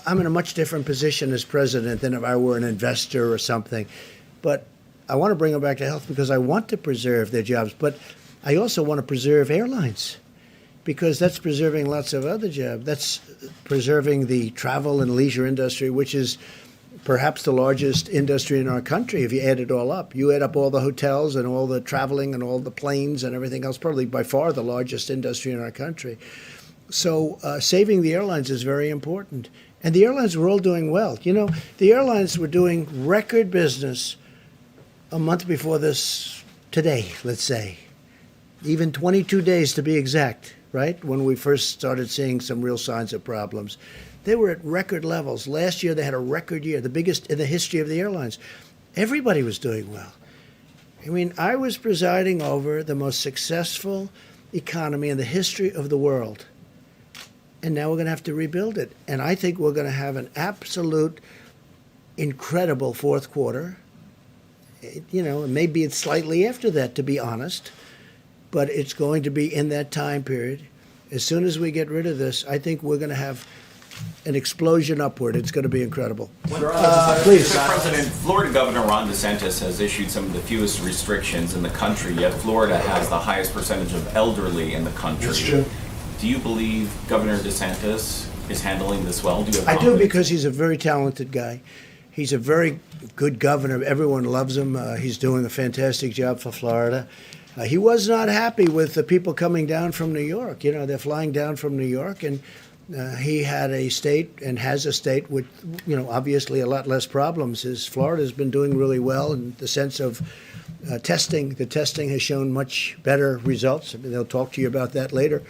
I'm in a much different position as president than if I were an investor or something. But I want to bring them back to health because I want to preserve their jobs, but I also want to preserve airlines because that's preserving lots of other jobs. That's preserving the travel and leisure industry, which is perhaps the largest industry in our country if you add it all up. You add up all the hotels and all the traveling and all the planes and everything else, probably by far the largest industry in our country. So saving the airlines is very important. And the airlines were all doing well. You know, the airlines were doing record business a month before this today, let's say. Even 22 days to be exact, right? When we first started seeing some real signs of problems. They were at record levels. Last year they had a record year, the biggest in the history of the airlines. Everybody was doing well. I mean, I was presiding over the most successful economy in the history of the world. And now we're going to have to rebuild it. And I think we're going to have an absolute incredible fourth quarter. You know, maybe it's slightly after that, to be honest. But it's going to be in that time period. As soon as we get rid of this, I think we're going to have an explosion upward. It's going to be incredible. Please. Mr. President, Florida Governor Ron DeSantis has issued some of the fewest restrictions in the country, yet Florida has the highest percentage of elderly in the country. That's true. Do you believe Governor DeSantis is handling this well? Do you have I do, confidence? because he's a very talented guy. He's a very good governor. Everyone loves him. He's doing a fantastic job for Florida. He was not happy with the people coming down from New York. You know, they're flying down from New York, and he had a state and has a state with, you know, obviously a lot less problems. Florida's been doing really well in the sense of testing. The testing has shown much better results. I mean, they'll talk to you about that later.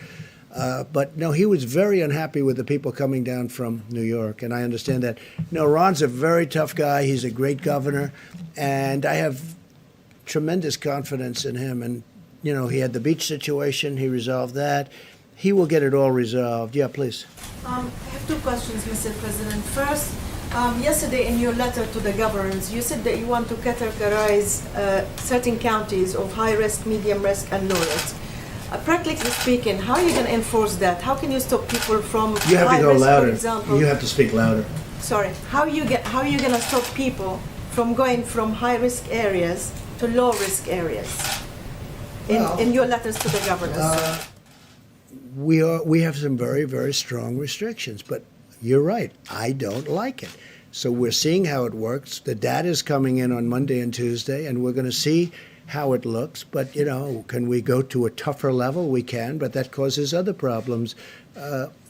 But no, he was very unhappy with the people coming down from New York, and I understand that. No, Ron's a very tough guy. He's a great governor, and I have tremendous confidence in him. And, you know, he had the beach situation. He resolved that. He will get it all resolved. Yeah, please. I have two questions, Mr. President. First, yesterday in your letter to the governors, you said that you want to categorize certain counties of high risk, medium risk, and low risk. Practically speaking, how are you going to enforce that? How can you stop people from You have high to go risk, louder. for example? You have to speak louder. Sorry. How are you going to stop people from going from high risk areas to low risk areas? In your letters to the governors. We have some very, very strong restrictions, but you're right. I don't like it. So we're seeing how it works. The data is coming in on Monday and Tuesday, and we're going to see how it looks. But, you know, can we go to a tougher level? We can, but that causes other problems.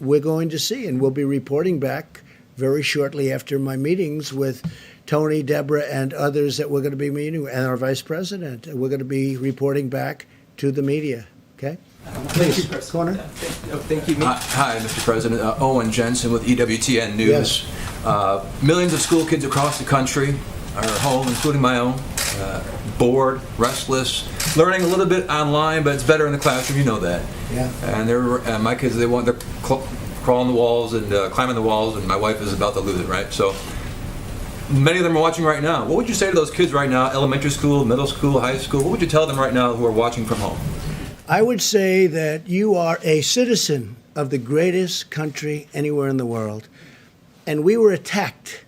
We're going to see, and we'll be reporting back very shortly after my meetings with Tony, Deborah, and others that we're going to be meeting, and our vice president. We're going to be reporting back to the media, okay? Please, corner. Thank you. Hi, Mr. President. Owen Jensen with EWTN News. Yes. Millions of school kids across the country are home, including my own, bored, restless, learning a little bit online, but it's better in the classroom. You know that. Yeah. And my kids, they're crawling the walls and climbing the walls, and my wife is about to lose it. Right. So many of them are watching right now. What would you say to those kids right now? Elementary school, middle school, high school. What would you tell them right now who are watching from home? I would say that you are a citizen of the greatest country anywhere in the world. And we were attacked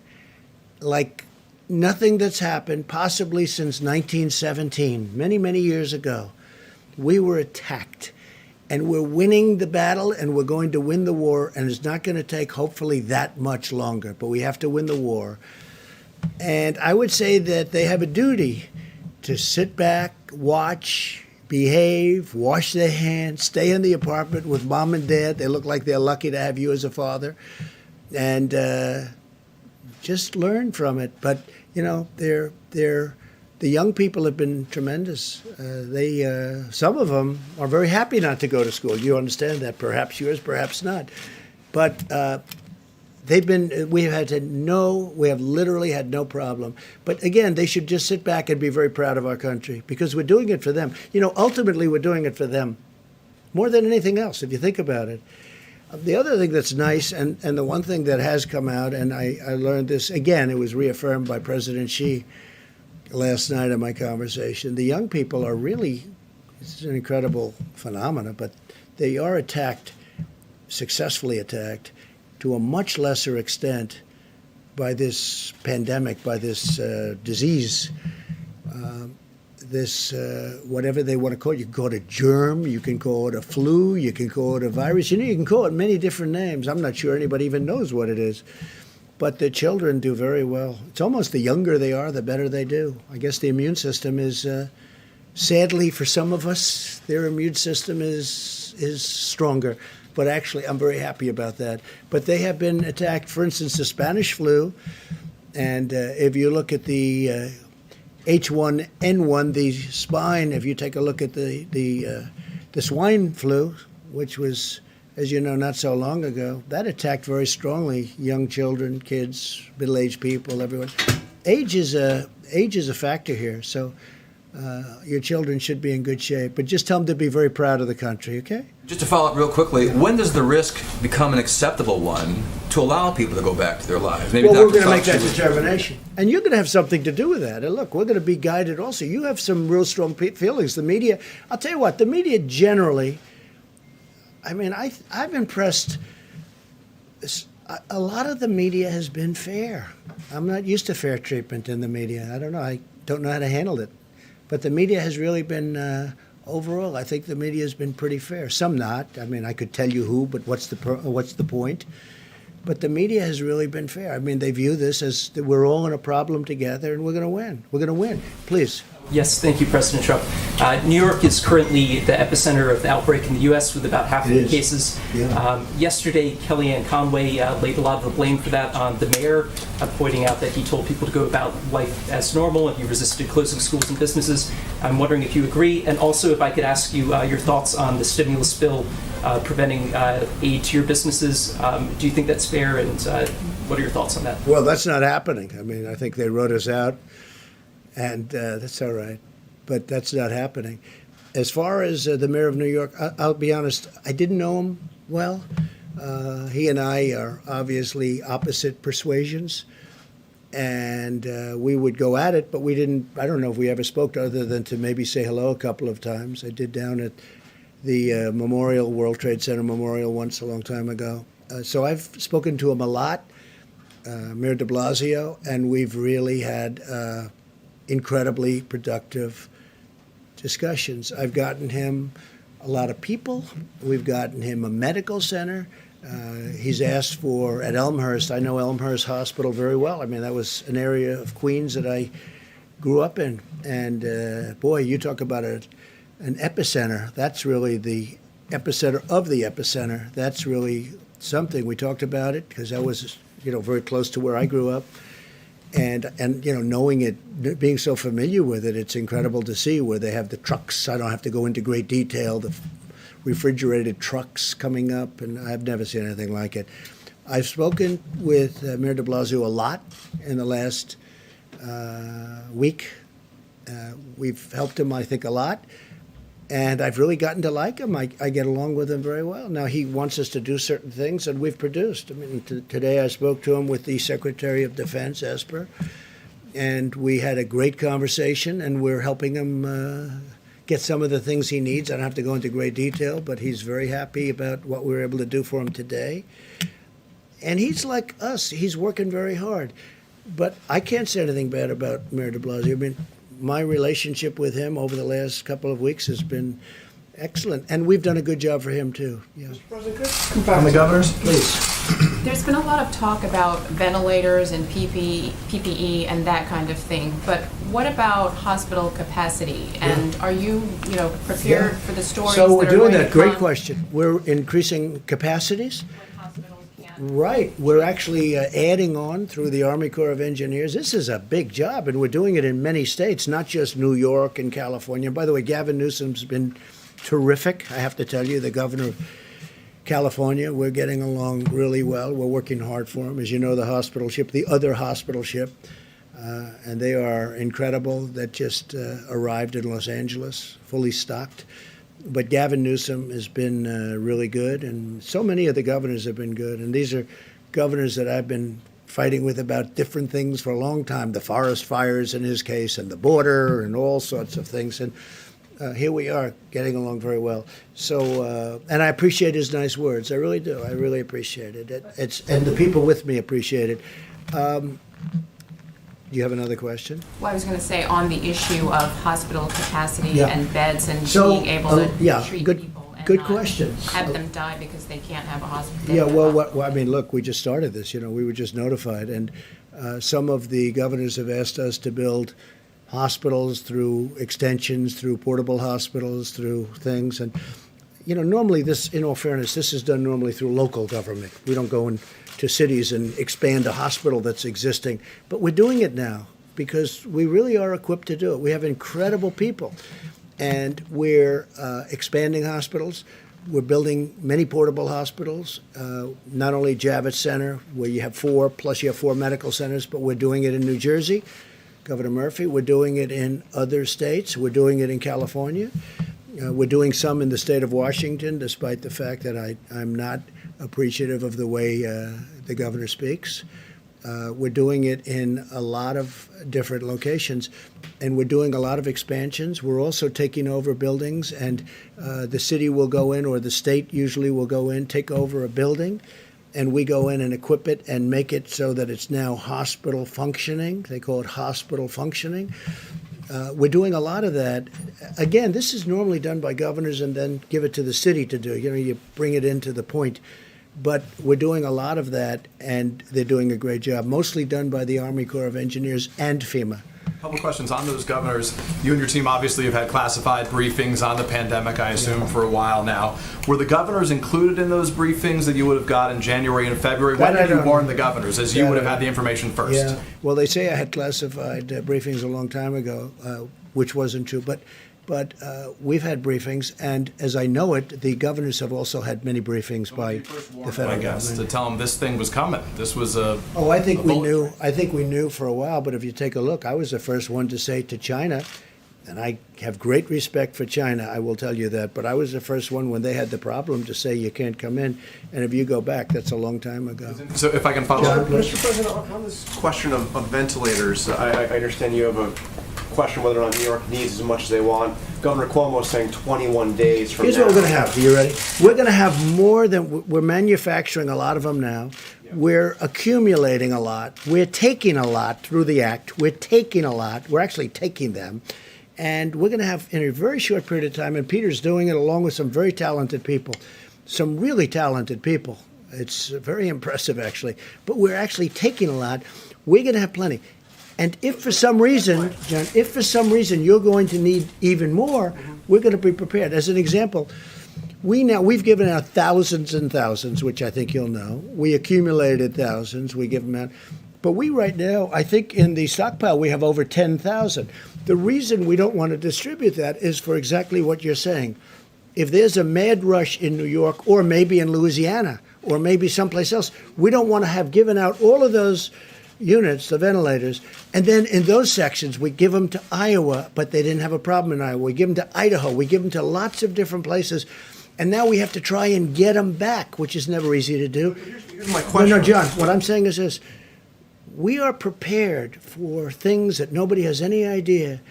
like nothing that's happened possibly since 1917, many, many years ago. We were attacked. And we're winning the battle, and we're going to win the war, and it's not going to take, hopefully, that much longer. But we have to win the war. And I would say that they have a duty to sit back, watch, behave, wash their hands, stay in the apartment with mom and dad. They look like they're lucky to have you as a father. And just learn from it. But, you know, the young people have been tremendous. Some of them are very happy not to go to school. You understand that. Perhaps yours, perhaps not. But we have literally had no problem. But again, they should just sit back and be very proud of our country because we're doing it for them. You know, ultimately, we're doing it for them more than anything else, if you think about it. The other thing that's nice, and the one thing that has come out, and I learned this, again, it was reaffirmed by President Xi last night in my conversation. The young people are really, it's an incredible phenomenon, but they are attacked, successfully attacked, to a much lesser extent by this pandemic, by this disease. this, whatever they want to call it. You can call it a germ, you can call it a flu, you can call it a virus. You can call it many different names. I'm not sure anybody even knows what it is. But the children do very well. It's almost the younger they are, the better they do. I guess the immune system is, sadly for some of us, their immune system is stronger. But actually, I'm very happy about that. But they have been attacked, for instance, the Spanish flu. And if you look at the H1N1, the swine, if you take a look at the swine flu, which was, as you know, not so long ago, that attacked very strongly young children, kids, middle-aged people, everyone. Age is a factor here, so your children should be in good shape. But just tell them to be very proud of the country, okay? Just to follow up real quickly, when does the risk become an acceptable one to allow people to go back to their lives? Maybe Well, we're Dr. going to make Fauci that would- determination. And you're going to have something to do with that. And look, we're going to be guided also. You have some real strong feelings. The media, I'll tell you what, the media generally, I mean, I've impressed, a lot of the media has been fair. I'm not used to fair treatment in the media. I don't know. I don't know how to handle it. But the media has really been, overall, I think the media has been pretty fair. Some not. I mean, I could tell you who, but what's the point? But the media has really been fair. I mean, they view this as that we're all in a problem together, and we're going to win. We're going to win. Please. Yes, thank you, President Trump. New York is currently the epicenter of the outbreak in the U.S. with about half of the cases. Yeah. Yesterday, Kellyanne Conway laid a lot of the blame for that on the mayor, pointing out that he told people to go about life as normal and he resisted closing schools and businesses. I'm wondering if you agree, and also if I could ask you your thoughts on the stimulus bill preventing aid to your businesses. Do you think that's fair, and what are your thoughts on that? Well, that's not happening. I mean, I think they wrote us out. And that's all right, but that's not happening. As far as the mayor of New York, I'll be honest, I didn't know him well. He and I are obviously opposite persuasions, and we would go at it, but we didn't, I don't know if we ever spoke other than to maybe say hello a couple of times. I did down at the Memorial, World Trade Center Memorial once a long time ago. So I've spoken to him a lot, Mayor de Blasio, and we've really had incredibly productive discussions. I've gotten him a lot of people. We've gotten him a medical center. He's asked for, at Elmhurst, I know Elmhurst Hospital very well. I mean, that was an area of Queens that I grew up in. And boy, you talk about an epicenter. That's really the epicenter of the epicenter. That's really something. We talked about it because that was, very close to where I grew up. And knowing it, being so familiar with it, it's incredible to see where they have the trucks. I don't have to go into great detail, the refrigerated trucks coming up, and I've never seen anything like it. I've spoken with Mayor de Blasio a lot in the last week. We've helped him, I think, a lot. And I've really gotten to like him. I get along with him very well. Now, he wants us to do certain things, and we've produced. I mean, today I spoke to him with the Secretary of Defense, Esper, and we had a great conversation, and we're helping him get some of the things he needs. I don't have to go into great detail, but he's very happy about what we were able to do for him today. And he's like us. He's working very hard. But I can't say anything bad about Mayor de Blasio. I mean, my relationship with him over the last couple of weeks has been excellent, and we've done a good job for him too. Yeah. From the governors, please. There's been a lot of talk about ventilators and PPE and that kind of thing, but what about hospital capacity? And are you, prepared for the stories So we're that are doing going to that. Great come question. We're increasing capacities. when hospitals can't? Right. We're actually adding on through the Army Corps of Engineers. This is a big job, and we're doing it in many states, not just New York and California. By the way, Gavin Newsom's been terrific, I have to tell you, the governor of California. We're getting along really well. We're working hard for him. As you know, the hospital ship, the other hospital ship, and they are incredible, that just arrived in Los Angeles, fully stocked. But Gavin Newsom has been really good, and so many of the governors have been good. And these are governors that I've been fighting with about different things for a long time, the forest fires in his case, and the border, and all sorts of things. And here we are, getting along very well. So, and I appreciate his nice words. I really do. I really appreciate it. And the people with me appreciate it. Do you have another question? Well, I was going to say on the issue of hospital capacity Yeah. and beds and So, being able to yeah, treat good- people and good not question. have them die because they can't have a hospital. Yeah, well, I mean, look, we just started this, we were just notified, and some of the governors have asked us to build hospitals through extensions, through portable hospitals, through things, and, normally this, in all fairness, this is done normally through local government. We don't go into cities and expand a hospital that's existing, but we're doing it now because we really are equipped to do it. We have incredible people, and we're expanding hospitals. We're building many portable hospitals, not only Javits Center, where you have 4, plus you have 4 medical centers, but we're doing it in New Jersey, Governor Murphy. We're doing it in other states. We're doing it in California. We're doing some in the state of Washington, despite the fact that I'm not appreciative of the way the governor speaks. We're doing it in a lot of different locations, and we're doing a lot of expansions. We're also taking over buildings, and the city will go in, or the state usually will go in, take over a building, and we go in and equip it and make it so that it's now hospital functioning. They call it hospital functioning. We're doing a lot of that. Again, this is normally done by governors and then give it to the city to do. You bring it into the point. But we're doing a lot of that, and they're doing a great job, mostly done by the Army Corps of Engineers and FEMA. A couple questions on those governors. You and your team obviously have had classified briefings on the pandemic, I assume, for a while now. Were the governors included in those briefings that you would have got in January and February? When That I did you don't warn know. the governors, as you would have had the information first? Yeah. Well, they say I had classified briefings a long time ago, which wasn't true. But we've had briefings, and as I know it, the governors have also had many briefings by the federal I guess, government. to tell them this thing was coming. This was a... Oh, I think a we bullet knew. train. I think we knew for a while. But if you take a look, I was the first one to say to China, and I have great respect for China, I will tell you that. But I was the first one when they had the problem to say you can't come in. And if you go back, that's a long time ago. So if I can follow up. Mr. President, on this question of ventilators, I understand you have a question whether or not New York needs as much as they want. Governor Cuomo is saying 21 days from Here's now. what we're going to have. Are you ready? We're going to have more than we're manufacturing a lot of them now. We're accumulating a lot. We're taking a lot through the act. We're taking a lot. We're actually taking them. And we're going to have, in a very short period of time, and Peter's doing it along with some very talented people, some really talented people. It's very impressive, actually. But we're actually taking a lot. We're going to have plenty. And if for some reason, John, you're going to need even more, we're going to be prepared. As an example, we've given out thousands and thousands, which I think you'll know. We accumulated thousands. We give them out. But we right now, I think in the stockpile, we have over 10,000. The reason we don't want to distribute that is for exactly what you're saying. If there's a mad rush in New York, or maybe in Louisiana, or maybe someplace else, we don't want to have given out all of those units, the ventilators, and then in those sections we give them to Iowa, but they didn't have a problem in Iowa. We give them to Idaho. We give them to lots of different places, and now we have to try and get them back, which is never easy to do. Here's my question. No, John, what I'm saying is this. We are prepared for things that nobody has any idea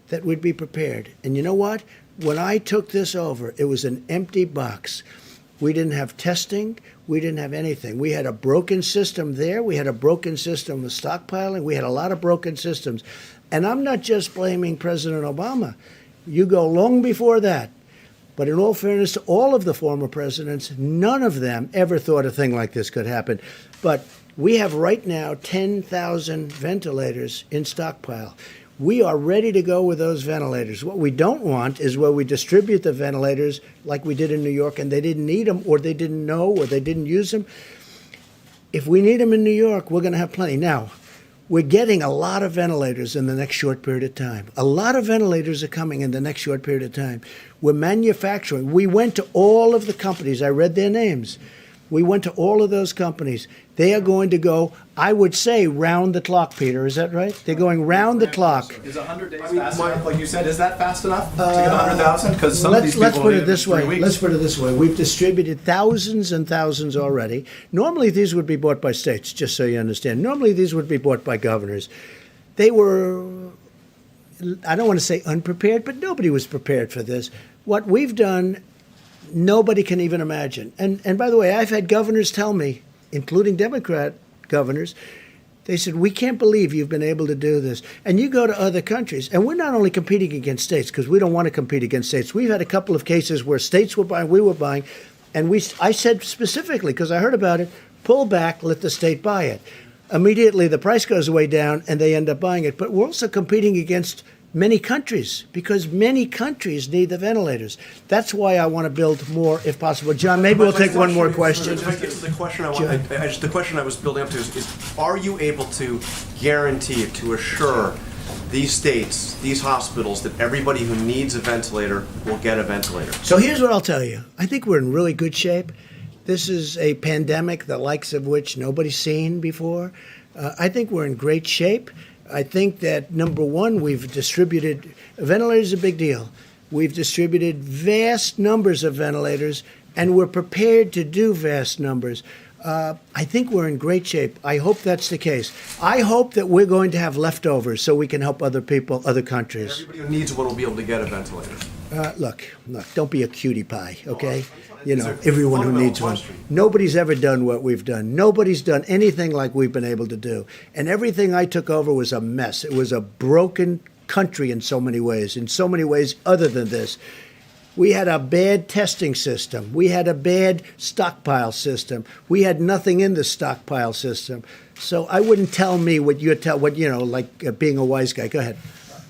that we'd be prepared. And you know what? When I took this over, it was an empty box. We didn't have testing. We didn't have anything. We had a broken system there. We had a broken system with stockpiling. We had a lot of broken systems. And I'm not just blaming President Obama. You go long before that. But in all fairness to all of the former presidents, none of them ever thought a thing like this could happen. But we have right now 10,000 ventilators in stockpile. We are ready to go with those ventilators. What we don't want is where we distribute the ventilators like we did in New York and they didn't need them, or they didn't know, or they didn't use them. If we need them in New York, we're going to have plenty. Now, we're getting a lot of ventilators in the next short period of time. A lot of ventilators are coming in the next short period of time. We're manufacturing. We went to all of the companies. I read their names. We went to all of those companies. They are going to go, I would say, round the clock, Peter. Is that right? They're going round the clock. Is 100 days fast enough, like you said? Is that fast enough to get 100,000? Because some of these Let's people put need it this way. 3 weeks. Let's put it this way. We've distributed thousands and thousands already. Normally, these would be bought by states, just so you understand. Normally, these would be bought by governors. They were, I don't want to say unprepared, but nobody was prepared for this. What we've done, nobody can even imagine. And by the way, I've had governors tell me, including Democrat governors, They said, we can't believe you've been able to do this. And you go to other countries, and we're not only competing against states, because we don't want to compete against states. We've had a couple of cases where states were buying, we were buying, and I said specifically, because I heard about it, pull back, let the state buy it. Immediately, the price goes way down, and they end up buying it. But we're also competing against many countries, because many countries need the ventilators. That's why I want to build more, if possible. John, maybe we'll take one more question. If I get to the question the question I was building up to is are you able to guarantee, to assure these states, these hospitals, that everybody who needs a ventilator will get a ventilator? So here's what I'll tell you. I think we're in really good shape. This is a pandemic, the likes of which nobody's seen before. I think we're in great shape. I think that, number one, we've distributed, ventilators is a big deal. We've distributed vast numbers of ventilators, and we're prepared to do vast numbers. I think we're in great shape. I hope that's the case. I hope that we're going to have leftovers so we can help other people, other countries. Everybody who needs one will be able to get a ventilator. Look, don't be a cutie pie, okay? You know, everyone who needs one. Nobody's ever done what we've done. Nobody's done anything like we've been able to do. And everything I took over was a mess. It was a broken country in so many ways other than this. We had a bad testing system. We had a bad stockpile system. We had nothing in the stockpile system. So I wouldn't tell me what like being a wise guy. Go ahead.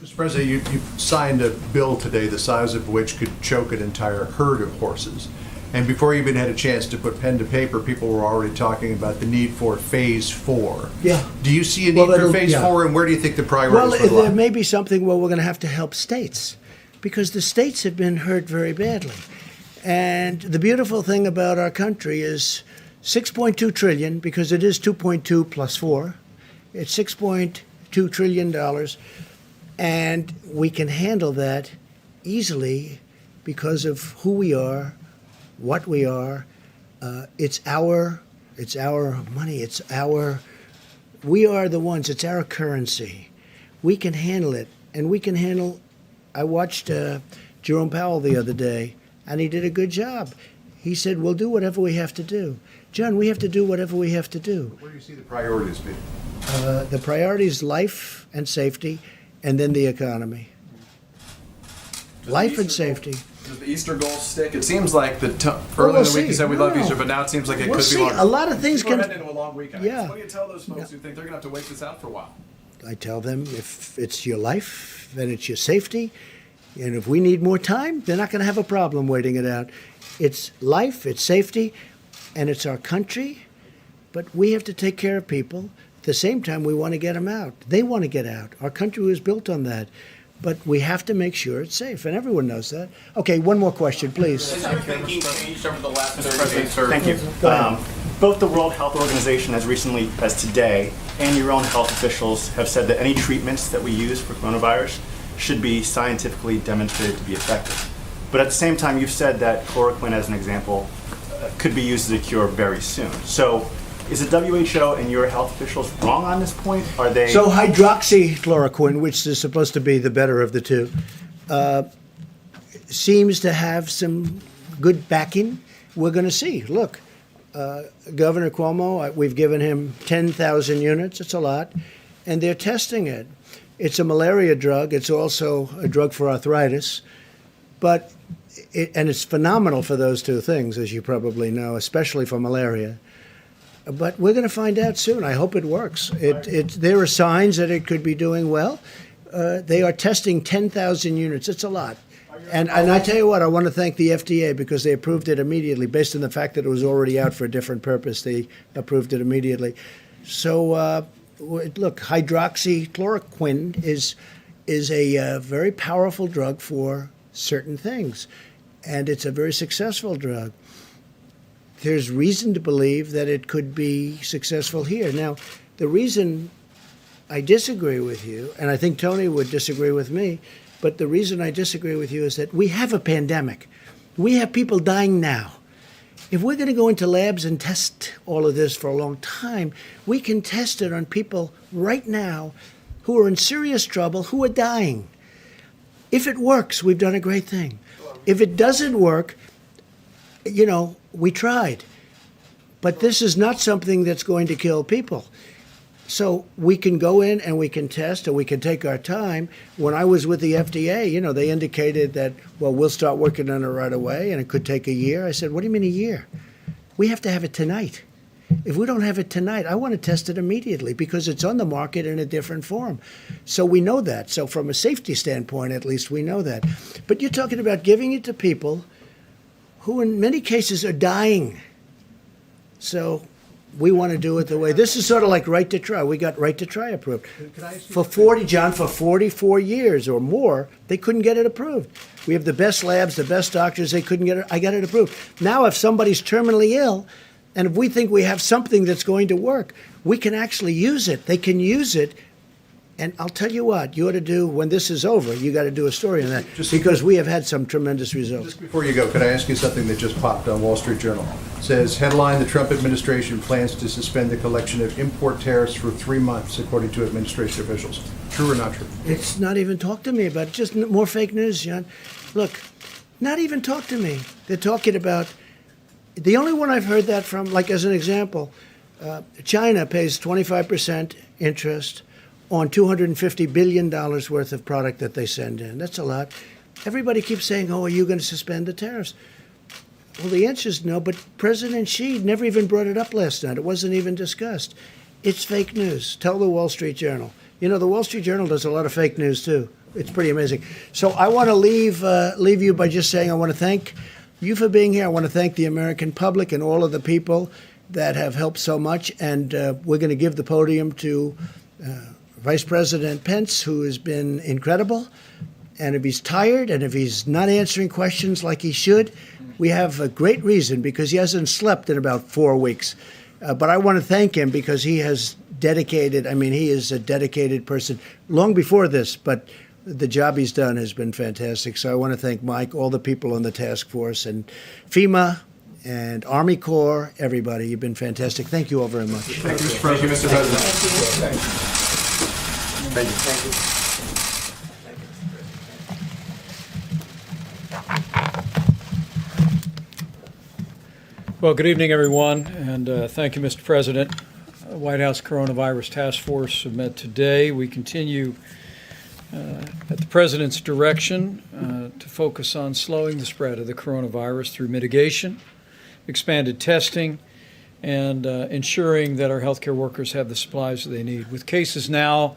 Mr. President, you signed a bill today the size of which could choke an entire herd of horses. And before you even had a chance to put pen to paper, people were already talking about the need for phase 4. Yeah. Do you see a need for phase 4, and where do you think the priorities would lie? There may be something where we're going to help states, because the states have been hurt very badly. And the beautiful thing about our country is $6.2 trillion, because it is 2.2 plus 4. It's $6.2 trillion. And we can handle that easily because of who we are, what we are. It's our money. We are the ones. It's our currency. We can handle it, and we can handle. I watched Jerome Powell the other day, and he did a good job. He said, "We'll do whatever we have to do." John, we have to do whatever we have to do. Where do you see the priorities being? The priority is life and safety, and then the economy. Life and safety. Does the Easter goal stick? It seems like earlier in the week you said we love Easter, but now it seems like it could be longer. A lot of things We're can. heading into a long weekend. Yeah. What do you tell those folks who think they're going to have to wait this out for a while? I tell them if it's your life, then it's your safety. And if we need more time, they're not going to have a problem waiting it out. It's life, it's safety, and it's our country. But we have to take care of people. At the same time, we want to get them out. They want to get out. Our country was built on that. But we have to make sure it's safe, and everyone knows that. Okay, one more question, please. Has your thinking changed over the last 30 days? Thank you. Both the World Health Organization, as recently as today, and your own health officials have said that any treatments that we use for coronavirus should be scientifically demonstrated to be effective. But at the same time, you've said that chloroquine, as an example, could be used as a cure very soon. So is the WHO and your health officials wrong on this point? Are they... So hydroxychloroquine, which is supposed to be the better of the two, seems to have some good backing. We're going to see. Look, Governor Cuomo, we've given him 10,000 units. It's a lot. And they're testing it. It's a malaria drug. It's also a drug for arthritis. And it's phenomenal for those two things, as you probably know, especially for malaria. But we're going to find out soon. I hope it works. There are signs that it could be doing well. They are testing 10,000 units. It's a lot. And I tell you what, I want to thank the FDA because they approved it immediately. Based on the fact that it was already out for a different purpose, they approved it immediately. So, look, hydroxychloroquine is a very powerful drug for certain things. And it's a very successful drug. There's reason to believe that it could be successful here. Now, the reason I disagree with you, and I think Tony would disagree with me, but the reason I disagree with you is that we have a pandemic. We have people dying now. If we're going to go into labs and test all of this for a long time, we can test it on people right now who are in serious trouble, who are dying. If it works, we've done a great thing. If it doesn't work, we tried. But this is not something that's going to kill people. So we can go in and we can test, or we can take our time. When I was with the FDA, you know, they indicated that, well, we'll start working on it right away, and it could take a year. I said, what do you mean a year? We have to have it tonight. If we don't have it tonight, I want to test it immediately because it's on the market in a different form. So we know that. So from a safety standpoint, at least we know that. But you're talking about giving it to people who in many cases are dying. So we want to do it the way. This is sort of like right to try. We got right to try approved. For 44 years or more, they couldn't get it approved. We have the best labs, the best doctors, they couldn't get it. I got it approved. Now if somebody's terminally ill, and if we think we have something that's going to work, we can actually use it. They can use it. And I'll tell you what, you ought to do, when this is over, you got to do a story on that, because we have had some tremendous results. Just before you go, could I ask you something that just popped on Wall Street Journal? It says, headline, the Trump administration plans to suspend the collection of import tariffs for 3 months, according to administration officials. True or not true? It's not even talk to me about it. Just more fake news, John. Look, not even talk to me. They're talking about, the only one I've heard that from, like as an example, China pays 25% interest on $250 billion worth of product that they send in. That's a lot. Everybody keeps saying, oh, are you going to suspend the tariffs? Well, the answer is no, but President Xi never even brought it up last night. It wasn't even discussed. It's fake news. Tell the Wall Street Journal. You know, the Wall Street Journal does a lot of fake news, too. It's pretty amazing. So I want to leave you by just saying I want to thank you for being here. I want to thank the American public and all of the people that have helped so much. And we're going to give the podium to Vice President Pence, who has been incredible. And if he's tired and if he's not answering questions like he should, we have a great reason, because he hasn't slept in about 4 weeks. But I want to thank him because he has dedicated, I mean, he is a dedicated person long before this, but the job he's done has been fantastic. So I want to thank Mike, all the people on the task force, and FEMA, and Army Corps, everybody. You've been fantastic. Thank you all very much. Thank you, Mr. President. Mr. President. Thank you. Thank you. Well, good evening, everyone, and thank you, Mr. President. White House Coronavirus Task Force met today. We continue at the President's direction to focus on slowing the spread of the coronavirus through mitigation, expanded testing, and ensuring that our healthcare workers have the supplies that they need. With cases now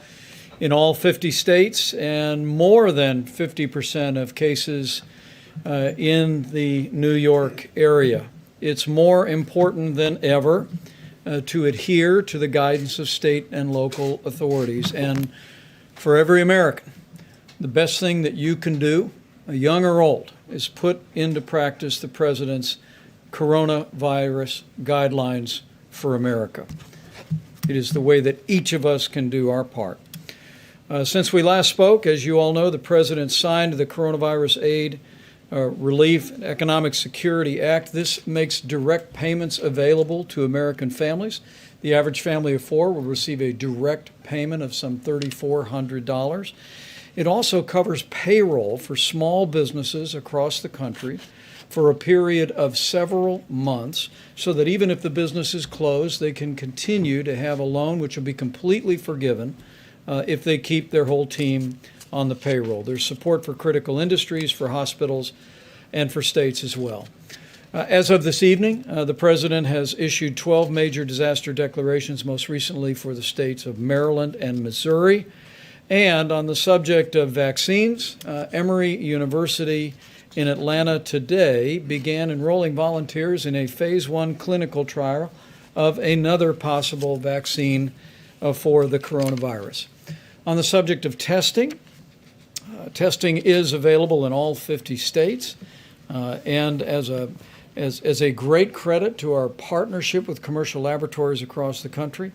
in all 50 states and more than 50% of cases in the New York area, it's more important than ever to adhere to the guidance of state and local authorities. And for every American, the best thing that you can do, young or old, is put into practice the President's coronavirus guidelines for America. It is the way that each of us can do our part. Since we last spoke, as you all know, the President signed the Coronavirus Aid, Relief and Economic Security Act. This makes direct payments available to American families. The average family of 4 will receive a direct payment of some $3,400. It also covers payroll for small businesses across the country for a period of several months, so that even if the business is closed, they can continue to have a loan which will be completely forgiven if they keep their whole team on the payroll. There's support for critical industries, for hospitals, and for states as well. As of this evening, the President has issued 12 major disaster declarations, most recently for the states of Maryland and Missouri. And on the subject of vaccines, Emory University in Atlanta today began enrolling volunteers in a phase 1 clinical trial of another possible vaccine for the coronavirus. On the subject of testing, testing is available in all 50 states, and as a great credit to our partnership with commercial laboratories across the country,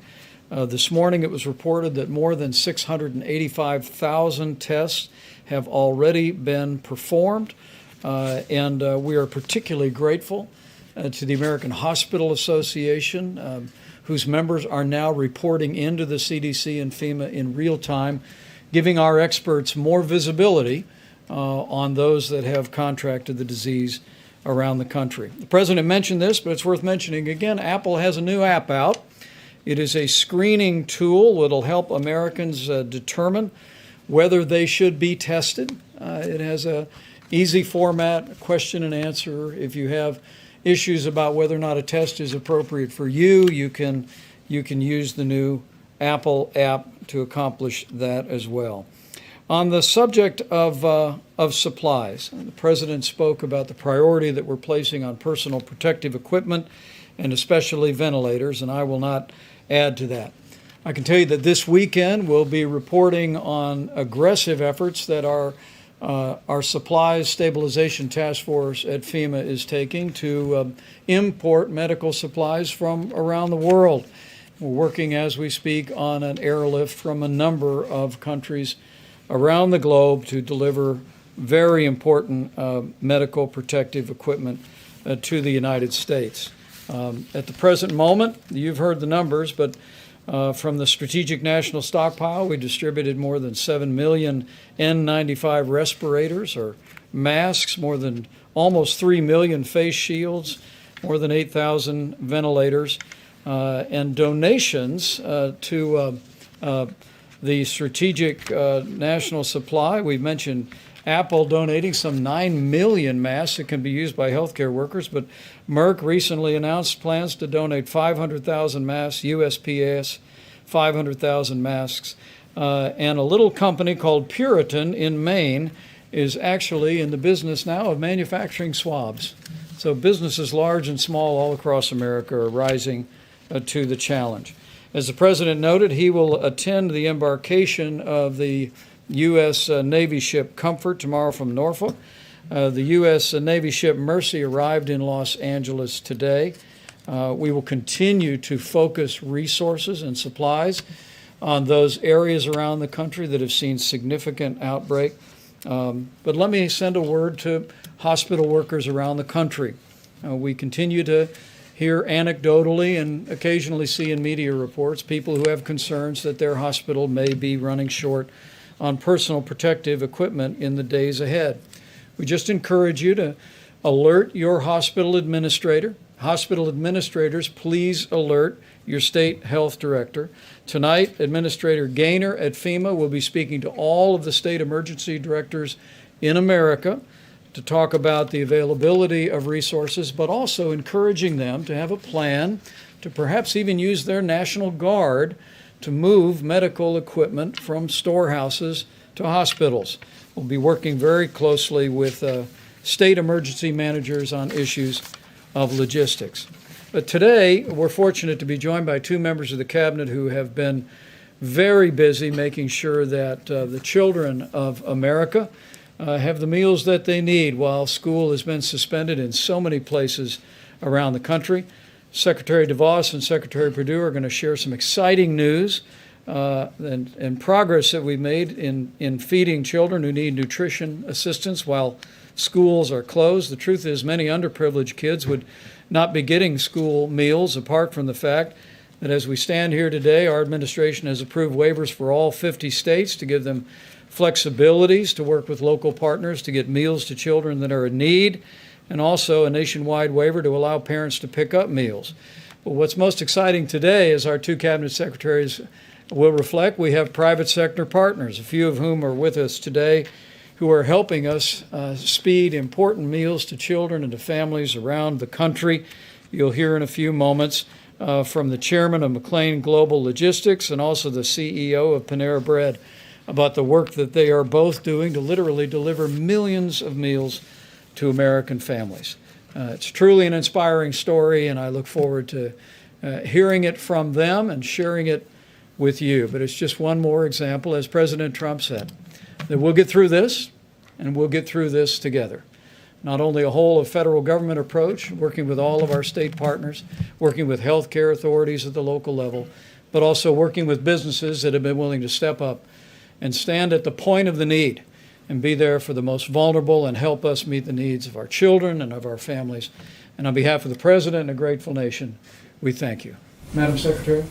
this morning it was reported that more than 685,000 tests have already been performed, and we are particularly grateful to the American Hospital Association, whose members are now reporting into the CDC and FEMA in real time, giving our experts more visibility on those that have contracted the disease around the country. The President mentioned this, but it's worth mentioning again. Apple has a new app out. It is a screening tool that'll help Americans determine whether they should be tested. It has a easy format, question and answer. If you have issues about whether or not a test is appropriate for you, you can use the new Apple app to accomplish that as well. On the subject of supplies, the President spoke about the priority that we're placing on personal protective equipment and especially ventilators, and I will not add to that. I can tell you that this weekend we'll be reporting on aggressive efforts that our supplies stabilization task force at FEMA is taking to import medical supplies from around the world. We're working as we speak on an airlift from a number of countries around the globe to deliver very important medical protective equipment to the United States. At the present moment, you've heard the numbers, but from the Strategic National Stockpile, we distributed more than 7 million N95 respirators or masks, more than almost 3 million face shields, more than 8,000 ventilators, and donations to the Strategic National Supply. We've mentioned Apple donating some 9 million masks that can be used by healthcare workers, but Merck recently announced plans to donate 500,000 masks, USPS 500,000 masks, and a little company called Puritan in Maine is actually in the business now of manufacturing swabs. So businesses large and small all across America are rising to the challenge. As the President noted, he will attend the embarkation of the U.S. Navy ship Comfort tomorrow from Norfolk. The U.S. Navy ship Mercy arrived in Los Angeles today. We will continue to focus resources and supplies on those areas around the country that have seen significant outbreak. But let me send a word to hospital workers around the country. We continue to hear anecdotally and occasionally see in media reports people who have concerns that their hospital may be running short on personal protective equipment in the days ahead. We just encourage you to alert your hospital administrator. Hospital administrators, please alert your state health director. Tonight, Administrator Gaynor at FEMA will be speaking to all of the state emergency directors in America to talk about the availability of resources, but also encouraging them to have a plan to perhaps even use their National Guard to move medical equipment from storehouses to hospitals. We'll be working very closely with state emergency managers on issues of logistics. But today, we're fortunate to be joined by two members of the Cabinet who have been very busy making sure that the children of America have the meals that they need while school has been suspended in so many places around the country. Secretary DeVos and Secretary Perdue are going to share some exciting news and progress that we've made in feeding children who need nutrition assistance while schools are closed. The truth is many underprivileged kids would not be getting school meals apart from the fact that as we stand here today, our administration has approved waivers for all 50 states to give them flexibilities to work with local partners to get meals to children that are in need, and also a nationwide waiver to allow parents to pick up meals. But what's most exciting today, as our two cabinet secretaries will reflect, we have private sector partners, a few of whom are with us today, who are helping us speed important meals to children and to families around the country. You'll hear in a few moments from the chairman of McLane Global Logistics and also the CEO of Panera Bread about the work that they are both doing to literally deliver millions of meals to American families. It's truly an inspiring story, and I look forward to hearing it from them and sharing it with you. But it's just one more example, as President Trump said, that we'll get through this, and we'll get through this together. Not only a whole of federal government approach, working with all of our state partners, working with healthcare authorities at the local level, but also working with businesses that have been willing to step up and stand at the point of the need and be there for the most vulnerable and help us meet the needs of our children and of our families. And on behalf of the President and a grateful nation, we thank you. Madam Secretary.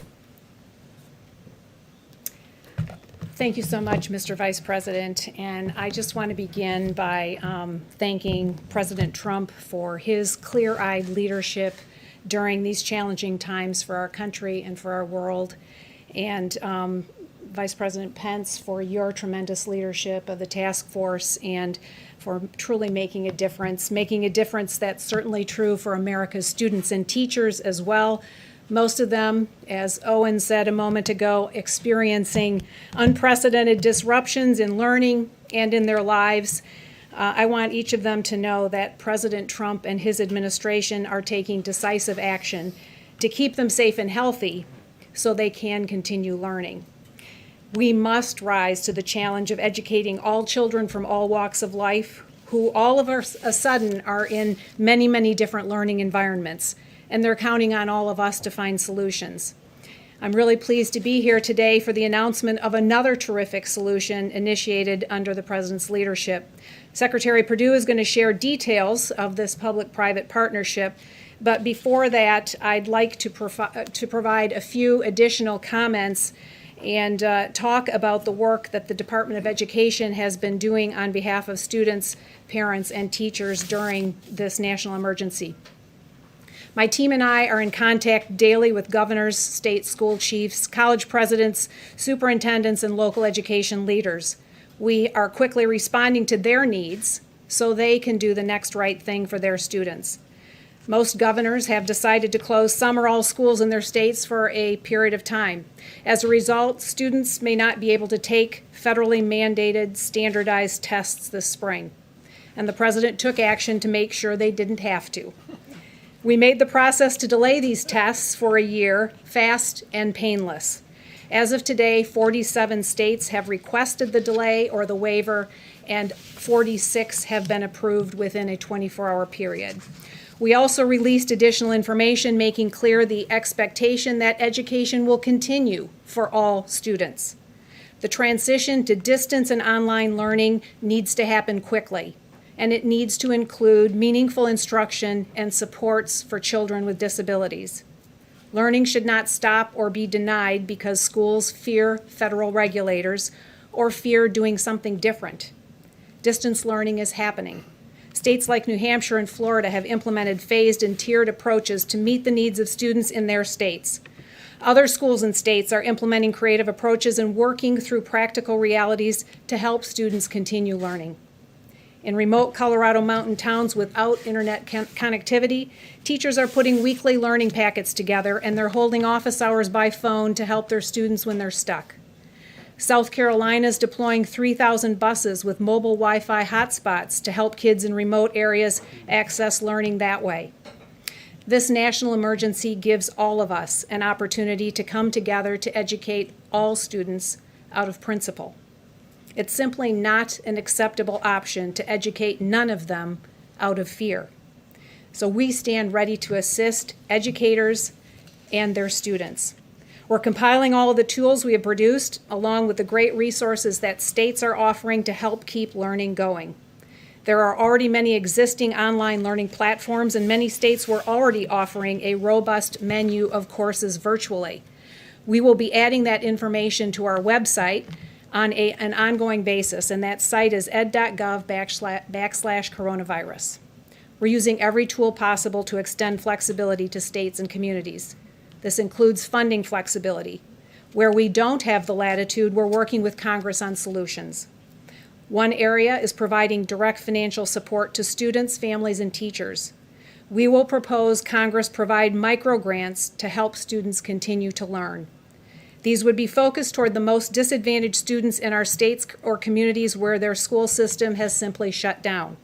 Thank you so much, Mr. Vice President. And I just want to begin by thanking President Trump for his clear-eyed leadership during these challenging times for our country and for our world. And Vice President Pence, for your tremendous leadership of the task force and for truly making a difference that's certainly true for America's students and teachers as well. Most of them, as Owen said a moment ago, experiencing unprecedented disruptions in learning and in their lives. I want each of them to know that President Trump and his administration are taking decisive action to keep them safe and healthy so they can continue learning. We must rise to the challenge of educating all children from all walks of life who all of a sudden are in many, many different learning environments, and they're counting on all of us to find solutions. I'm really pleased to be here today for the announcement of another terrific solution initiated under the President's leadership. Secretary Perdue is going to share details of this public-private partnership, but before that, I'd like to provide a few additional comments and talk about the work that the Department of Education has been doing on behalf of students, parents, and teachers during this national emergency. My team and I are in contact daily with governors, state school chiefs, college presidents, superintendents, and local education leaders. We are quickly responding to their needs so they can do the next right thing for their students. Most governors have decided to close some or all schools in their states for a period of time. As a result, students may not be able to take federally mandated standardized tests this spring. And the President took action to make sure they didn't have to. We made the process to delay these tests for a year fast and painless. As of today, 47 states have requested the delay or the waiver, and 46 have been approved within a 24-hour period. We also released additional information making clear the expectation that education will continue for all students. The transition to distance and online learning needs to happen quickly, and it needs to include meaningful instruction and supports for children with disabilities. Learning should not stop or be denied because schools fear federal regulators or fear doing something different. Distance learning is happening. States like New Hampshire and Florida have implemented phased and tiered approaches to meet the needs of students in their states. Other schools and states are implementing creative approaches and working through practical realities to help students continue learning. In remote Colorado mountain towns without internet connectivity, teachers are putting weekly learning packets together, and they're holding office hours by phone to help their students when they're stuck. South Carolina is deploying 3,000 buses with mobile Wi-Fi hotspots to help kids in remote areas access learning that way. This national emergency gives all of us an opportunity to come together to educate all students out of principle. It's simply not an acceptable option to educate none of them out of fear. So we stand ready to assist educators and their students. We're compiling all of the tools we have produced, along with the great resources that states are offering to help keep learning going. There are already many existing online learning platforms, and many states were already offering a robust menu of courses virtually. We will be adding that information to our website on an ongoing basis, and that site is ed.gov/coronavirus. We're using every tool possible to extend flexibility to states and communities. This includes funding flexibility. Where we don't have the latitude, we're working with Congress on solutions. One area is providing direct financial support to students, families, and teachers. We will propose Congress provide microgrants to help students continue to learn. These would be focused toward the most disadvantaged students in our states or communities where their school system has simply shut down.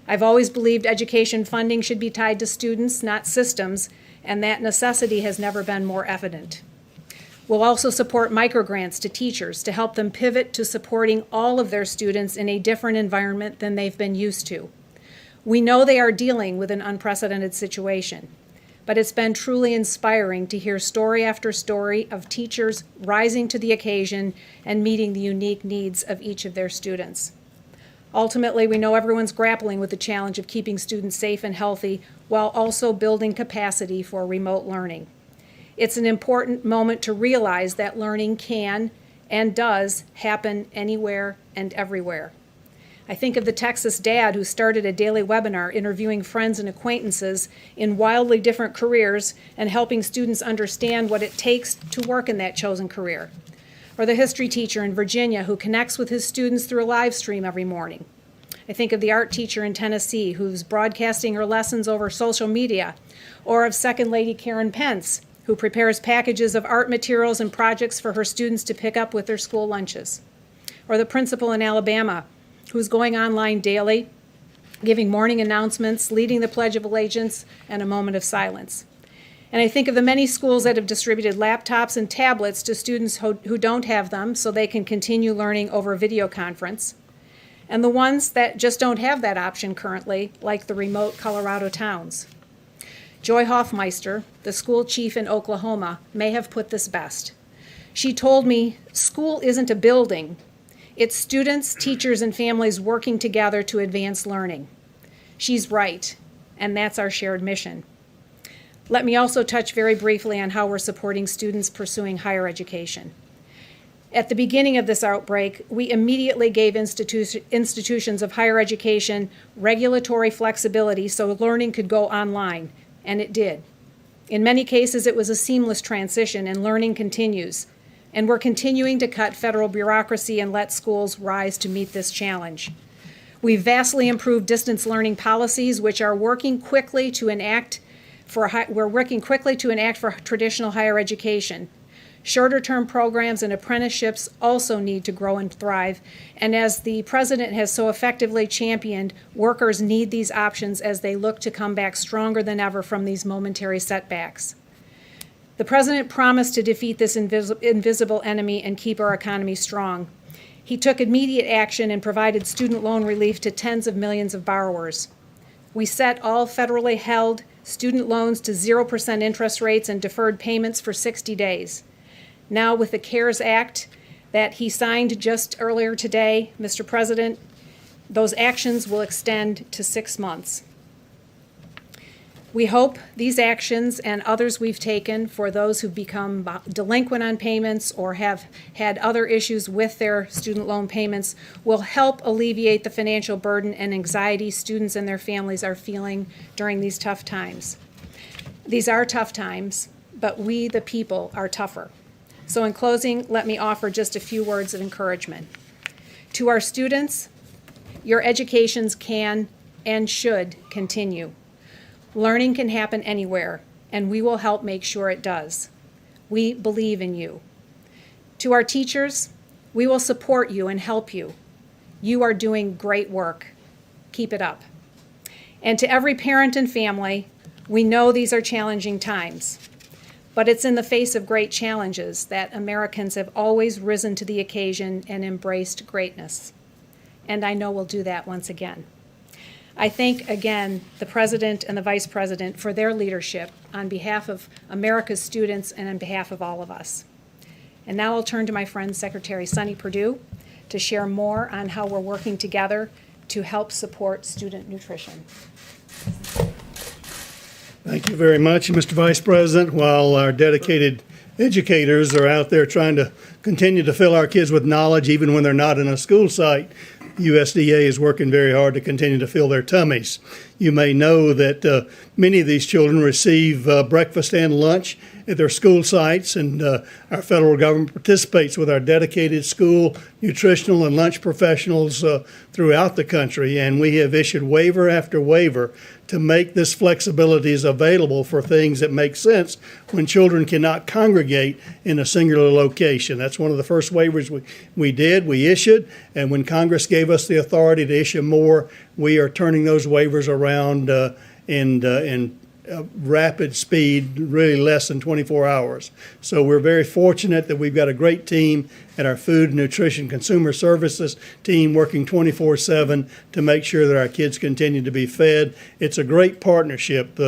I've always believed education funding should be tied to students, not systems, and that necessity has never been more evident. We'll also support microgrants to teachers to help them pivot to supporting all of their students in a different environment than they've been used to. We know they are dealing with an unprecedented situation, but it's been truly inspiring to hear story after story of teachers rising to the occasion and meeting the unique needs of each of their students. Ultimately, we know everyone's grappling with the challenge of keeping students safe and healthy while also building capacity for remote learning. It's an important moment to realize that learning can and does happen anywhere and everywhere. I think of the Texas dad who started a daily webinar interviewing friends and acquaintances in wildly different careers and helping students understand what it takes to work in that chosen career. Or the history teacher in Virginia who connects with his students through a live stream every morning. I think of the art teacher in Tennessee who's broadcasting her lessons over social media, or of Second Lady Karen Pence, who prepares packages of art materials and projects for her students to pick up with their school lunches. Or the principal in Alabama, who's going online daily, giving morning announcements, leading the Pledge of Allegiance, and a moment of silence. And I think of the many schools that have distributed laptops and tablets to students who don't have them so they can continue learning over video conference. And the ones that just don't have that option currently, like the remote Colorado towns. Joy Hoffmeister, the school chief in Oklahoma, may have put this best. She told me, "School isn't a building. It's students, teachers, and families working together to advance learning." She's right, and that's our shared mission. Let me also touch very briefly on how we're supporting students pursuing higher education. At the beginning of this outbreak, we immediately gave institutions of higher education regulatory flexibility so learning could go online, and it did. In many cases, it was a seamless transition, and learning continues. And we're continuing to cut federal bureaucracy and let schools rise to meet this challenge. We've vastly improved distance learning policies, which are working quickly to enact for traditional higher education. Shorter-term programs and apprenticeships also need to grow and thrive, and as the President has so effectively championed, workers need these options as they look to come back stronger than ever from these momentary setbacks. The President promised to defeat this invisible enemy and keep our economy strong. He took immediate action and provided student loan relief to tens of millions of borrowers. We set all federally held student loans to 0% interest rates and deferred payments for 60 days. Now, with the CARES Act that he signed just earlier today, Mr. President, those actions will extend to 6 months. We hope these actions and others we've taken for those who've become delinquent on payments or have had other issues with their student loan payments will help alleviate the financial burden and anxiety students and their families are feeling during these tough times. These are tough times, but we, the people, are tougher. So in closing, let me offer just a few words of encouragement. To our students, your educations can and should continue. Learning can happen anywhere, and we will help make sure it does. We believe in you. To our teachers, we will support you and help you. You are doing great work. Keep it up. And to every parent and family, we know these are challenging times. But it's in the face of great challenges that Americans have always risen to the occasion and embraced greatness. And I know we'll do that once again. I thank again the President and the Vice President for their leadership on behalf of America's students and on behalf of all of us. And now I'll turn to my friend Secretary Sonny Perdue to share more on how we're working together to help support student nutrition. Thank you very much, Mr. Vice President. While our dedicated educators are out there trying to continue to fill our kids with knowledge even when they're not in a school site, USDA is working very hard to continue to fill their tummies. You may know that many of these children receive breakfast and lunch at their school sites, and our federal government participates with our dedicated school nutritional and lunch professionals throughout the country, and we have issued waiver after waiver to make this flexibilities available for things that make sense when children cannot congregate in a singular location. That's one of the first waivers we issued, and when Congress gave us the authority to issue more, we are turning those waivers around in rapid speed, really less than 24 hours. So we're very fortunate that we've got a great team at our Food and Nutrition Consumer Services team working 24/7 to make sure that our kids continue to be fed. It's a great partnership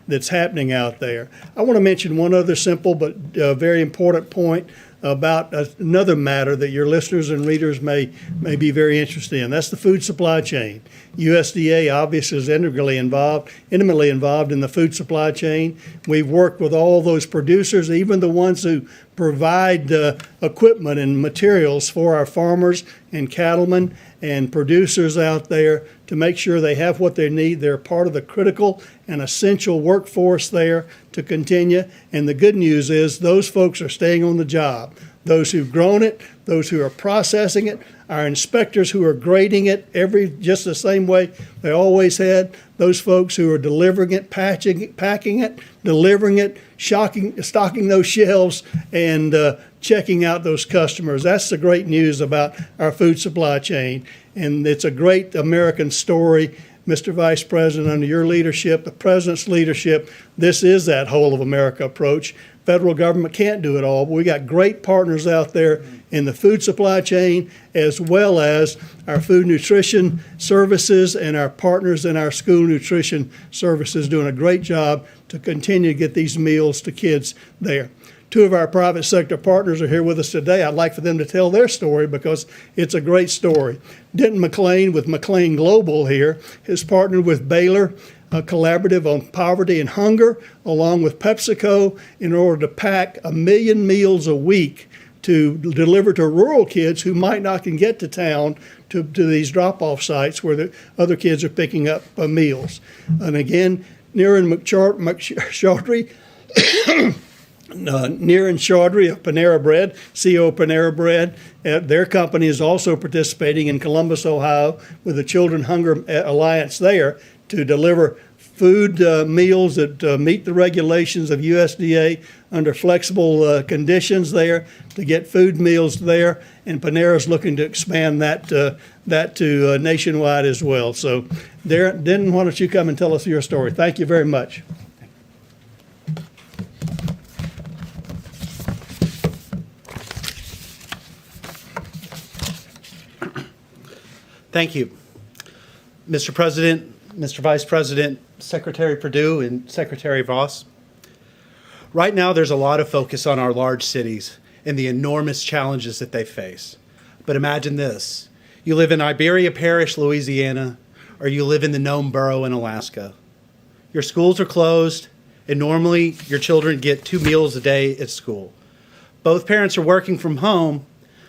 that's happening out there. I want to mention one other simple but very important point about another matter that your listeners and readers may be very interested in. That's the food supply chain. USDA obviously is intimately involved in the food supply chain. We've worked with all those producers, even the ones who provide the equipment and materials for our farmers and cattlemen and producers out there to make sure they have what they need. They're part of the critical and essential workforce there to continue. And the good news is those folks are staying on the job. Those who've grown it, those who are processing it, our inspectors who are grading it just the same way they always had, those folks who are delivering it, packing it, delivering it, stocking those shelves, and checking out those customers. That's the great news about our food supply chain. And it's a great American story. Mr. Vice President, under your leadership, the President's leadership, this is that whole of America approach. Federal government can't do it all, but we got great partners out there in the food supply chain, as well as our food nutrition services and our partners in our school nutrition services doing a great job to continue to get these meals to kids there. Two of our private sector partners are here with us today. I'd like for them to tell their story because it's a great story. Denton McLane with McLane Global here has partnered with Baylor, a collaborative on poverty and hunger, along with PepsiCo, in order to pack 1 million meals a week to deliver to rural kids who might not can get to town to these drop-off sites where the other kids are picking up meals. And again, Niran Chaudhry, Niran Chaudhry of Panera Bread, CEO of Panera Bread. Their company is also participating in Columbus, Ohio, with the Children Hunger Alliance there to deliver food meals that meet the regulations of USDA under flexible conditions there, to get food meals there. And Panera's looking to expand that to nationwide as well. So, Denton, why don't you come and tell us your story? Thank you very much. Thank you. Mr. President, Mr. Vice President, Secretary Perdue, and Secretary Voss. Right now, there's a lot of focus on our large cities and the enormous challenges that they face. But imagine this. You live in Iberia Parish, Louisiana, or you live in the Nome Borough in Alaska. Your schools are closed, and normally your children get 2 meals a day at school. Both parents are working from home,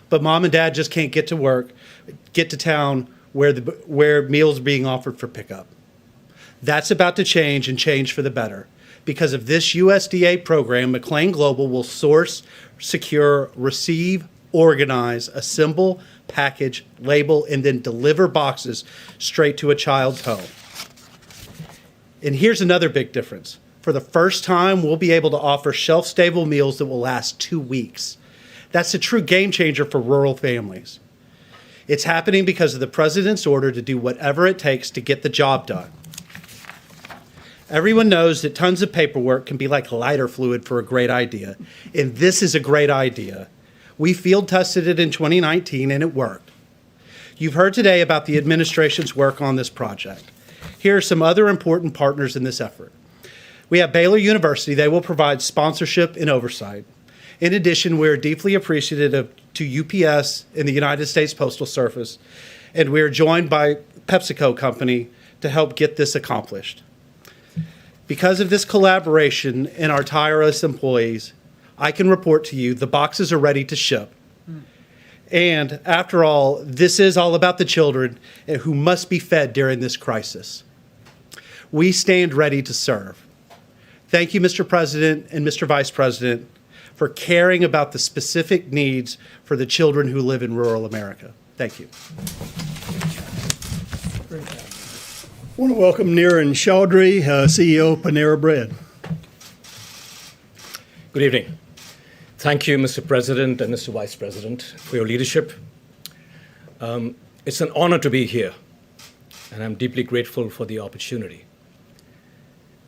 but mom and dad just can't get to town where meals are being offered for pickup. That's about to change, and change for the better. Because of this USDA program, McLane Global will source, secure, receive, organize, assemble, package, label, and then deliver boxes straight to a child's home. And here's another big difference. For the first time, we'll be able to offer shelf-stable meals that will last 2 weeks. That's a true game changer for rural families. It's happening because of the President's order to do whatever it takes to get the job done. Everyone knows that tons of paperwork can be like lighter fluid for a great idea, and this is a great idea. We field tested it in 2019, and it worked. You've heard today about the administration's work on this project. Here are some other important partners in this effort. We have Baylor University. They will provide sponsorship and oversight. In addition, we are deeply appreciative to UPS and the United States Postal Service, and we are joined by PepsiCo Company to help get this accomplished. Because of this collaboration and our tireless employees, I can report to you the boxes are ready to ship. And after all, this is all about the children who must be fed during this crisis. We stand ready to serve. Thank you, Mr. President and Mr. Vice President, for caring about the specific needs for the children who live in rural America. Thank you. I want to welcome Niran Chaudhry, CEO of Panera Bread. Good evening. Thank you, Mr. President and Mr. Vice President, for your leadership. It's an honor to be here, and I'm deeply grateful for the opportunity.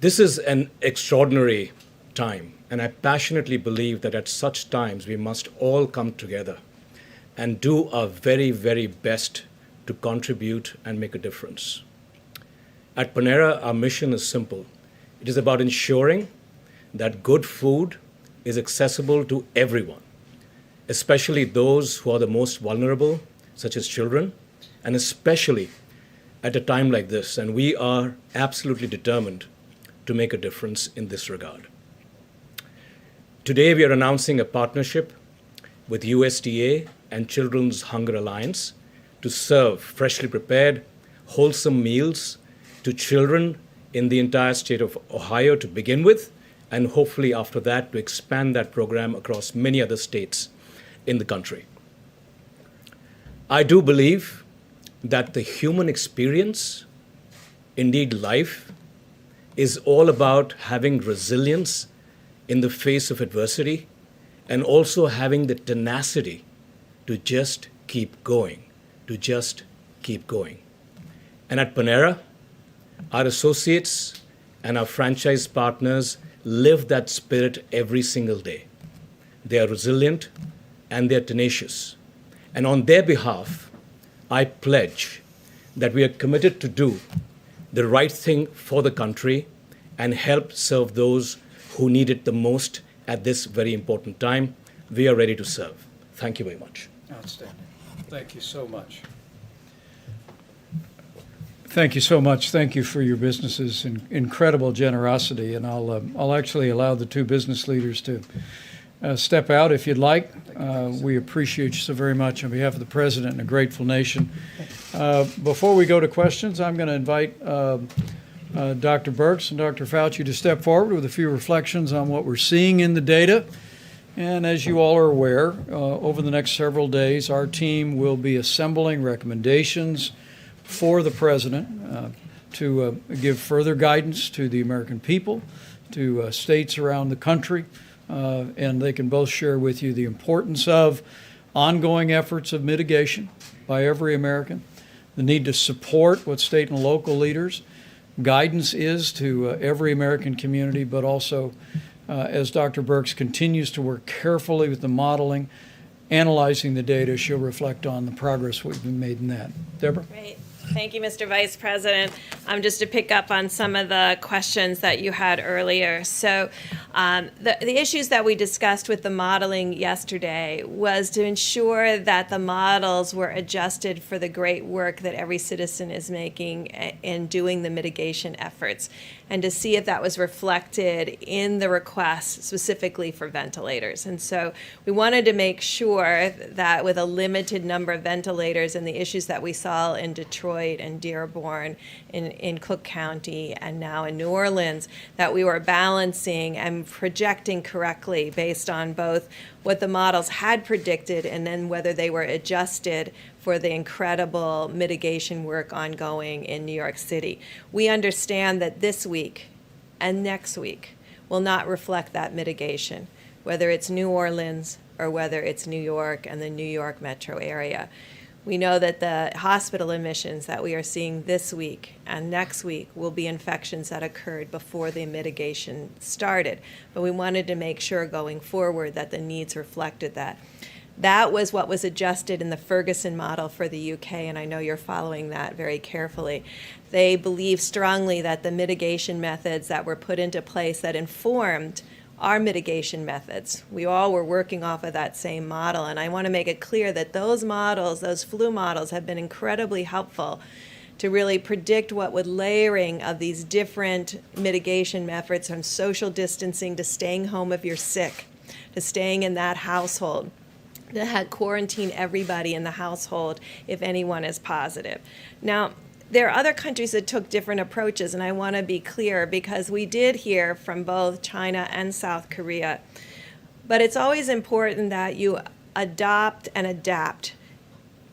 This is an extraordinary time, and I passionately believe that at such times we must all come together and do our very, very best to contribute and make a difference. At Panera, our mission is simple. It is about ensuring that good food is accessible to everyone, especially those who are the most vulnerable, such as children, and especially at a time like this. And we are absolutely determined to make a difference in this regard. Today, we are announcing a partnership with USDA and Children's Hunger Alliance to serve freshly prepared, wholesome meals to children in the entire state of Ohio to begin with, and hopefully after that to expand that program across many other states in the country. I do believe that the human experience, indeed life, is all about having resilience in the face of adversity and also having the tenacity to just keep going, to just keep going. And at Panera, our associates and our franchise partners live that spirit every single day. They are resilient and they're tenacious. And on their behalf, I pledge that we are committed to do the right thing for the country and help serve those who need it the most at this very important time. We are ready to serve. Thank you very much. Outstanding. Thank you so much. Thank you so much. Thank you for your business's incredible generosity. And I'll actually allow the two business leaders to step out if you'd like. We appreciate you so very much on behalf of the President and a grateful nation. Before we go to questions, I'm going to invite Dr. Birx and Dr. Fauci to step forward with a few reflections on what we're seeing in the data. And as you all are aware, over the next several days, our team will be assembling recommendations for the President to give further guidance to the American people, to states around the country, and they can both share with you the importance of ongoing efforts of mitigation by every American, the need to support what state and local leaders guidance is to every American community, but also as Dr. Birx continues to work carefully with the modeling, analyzing the data, she'll reflect on the progress we've made in that. Deborah? Great. Thank you, Mr. Vice President. Just to pick up on some of the questions that you had earlier. So the issues that we discussed with the modeling yesterday was to ensure that the models were adjusted for the great work that every citizen is making in doing the mitigation efforts, and to see if that was reflected in the request specifically for ventilators. And so we wanted to make sure that with a limited number of ventilators and the issues that we saw in Detroit and Dearborn, in Cook County, and now in New Orleans, that we were balancing and projecting correctly based on both what the models had predicted and then whether they were adjusted for the incredible mitigation work ongoing in New York City. We understand that this week and next week will not reflect that mitigation, whether it's New Orleans or whether it's New York and the New York metro area. We know that the hospital admissions that we are seeing this week and next week will be infections that occurred before the mitigation started. But we wanted to make sure going forward that the needs reflected that. That was what was adjusted in the Ferguson model for the UK, and I know you're following that very carefully. They believe strongly that the mitigation methods that were put into place that informed our mitigation methods, we all were working off of that same model. And I want to make it clear that those models, those flu models, have been incredibly helpful to really predict what would layering of these different mitigation methods, from social distancing to staying home if you're sick, to staying in that household, to quarantine everybody in the household if anyone is positive. Now, there are other countries that took different approaches, and I want to be clear because we did hear from both China and South Korea. But it's always important that you adopt and adapt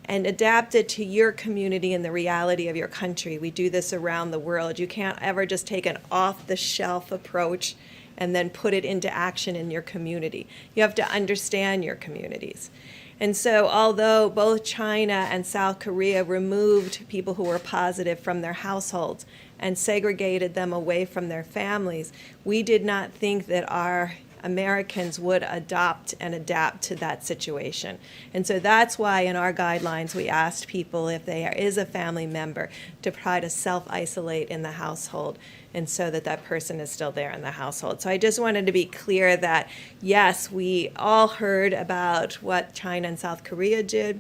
it to your community and the reality of your country. We do this around the world. You can't ever just take an off-the-shelf approach and then put it into action in your community. You have to understand your communities. And so although both China and South Korea removed people who were positive from their households and segregated them away from their families, we did not think that our Americans would adopt and adapt to that situation. And so that's why in our guidelines we asked people, if there is a family member, to try to self-isolate in the household, and so that that person is still there in the household. So I just wanted to be clear that, yes, we all heard about what China and South Korea did.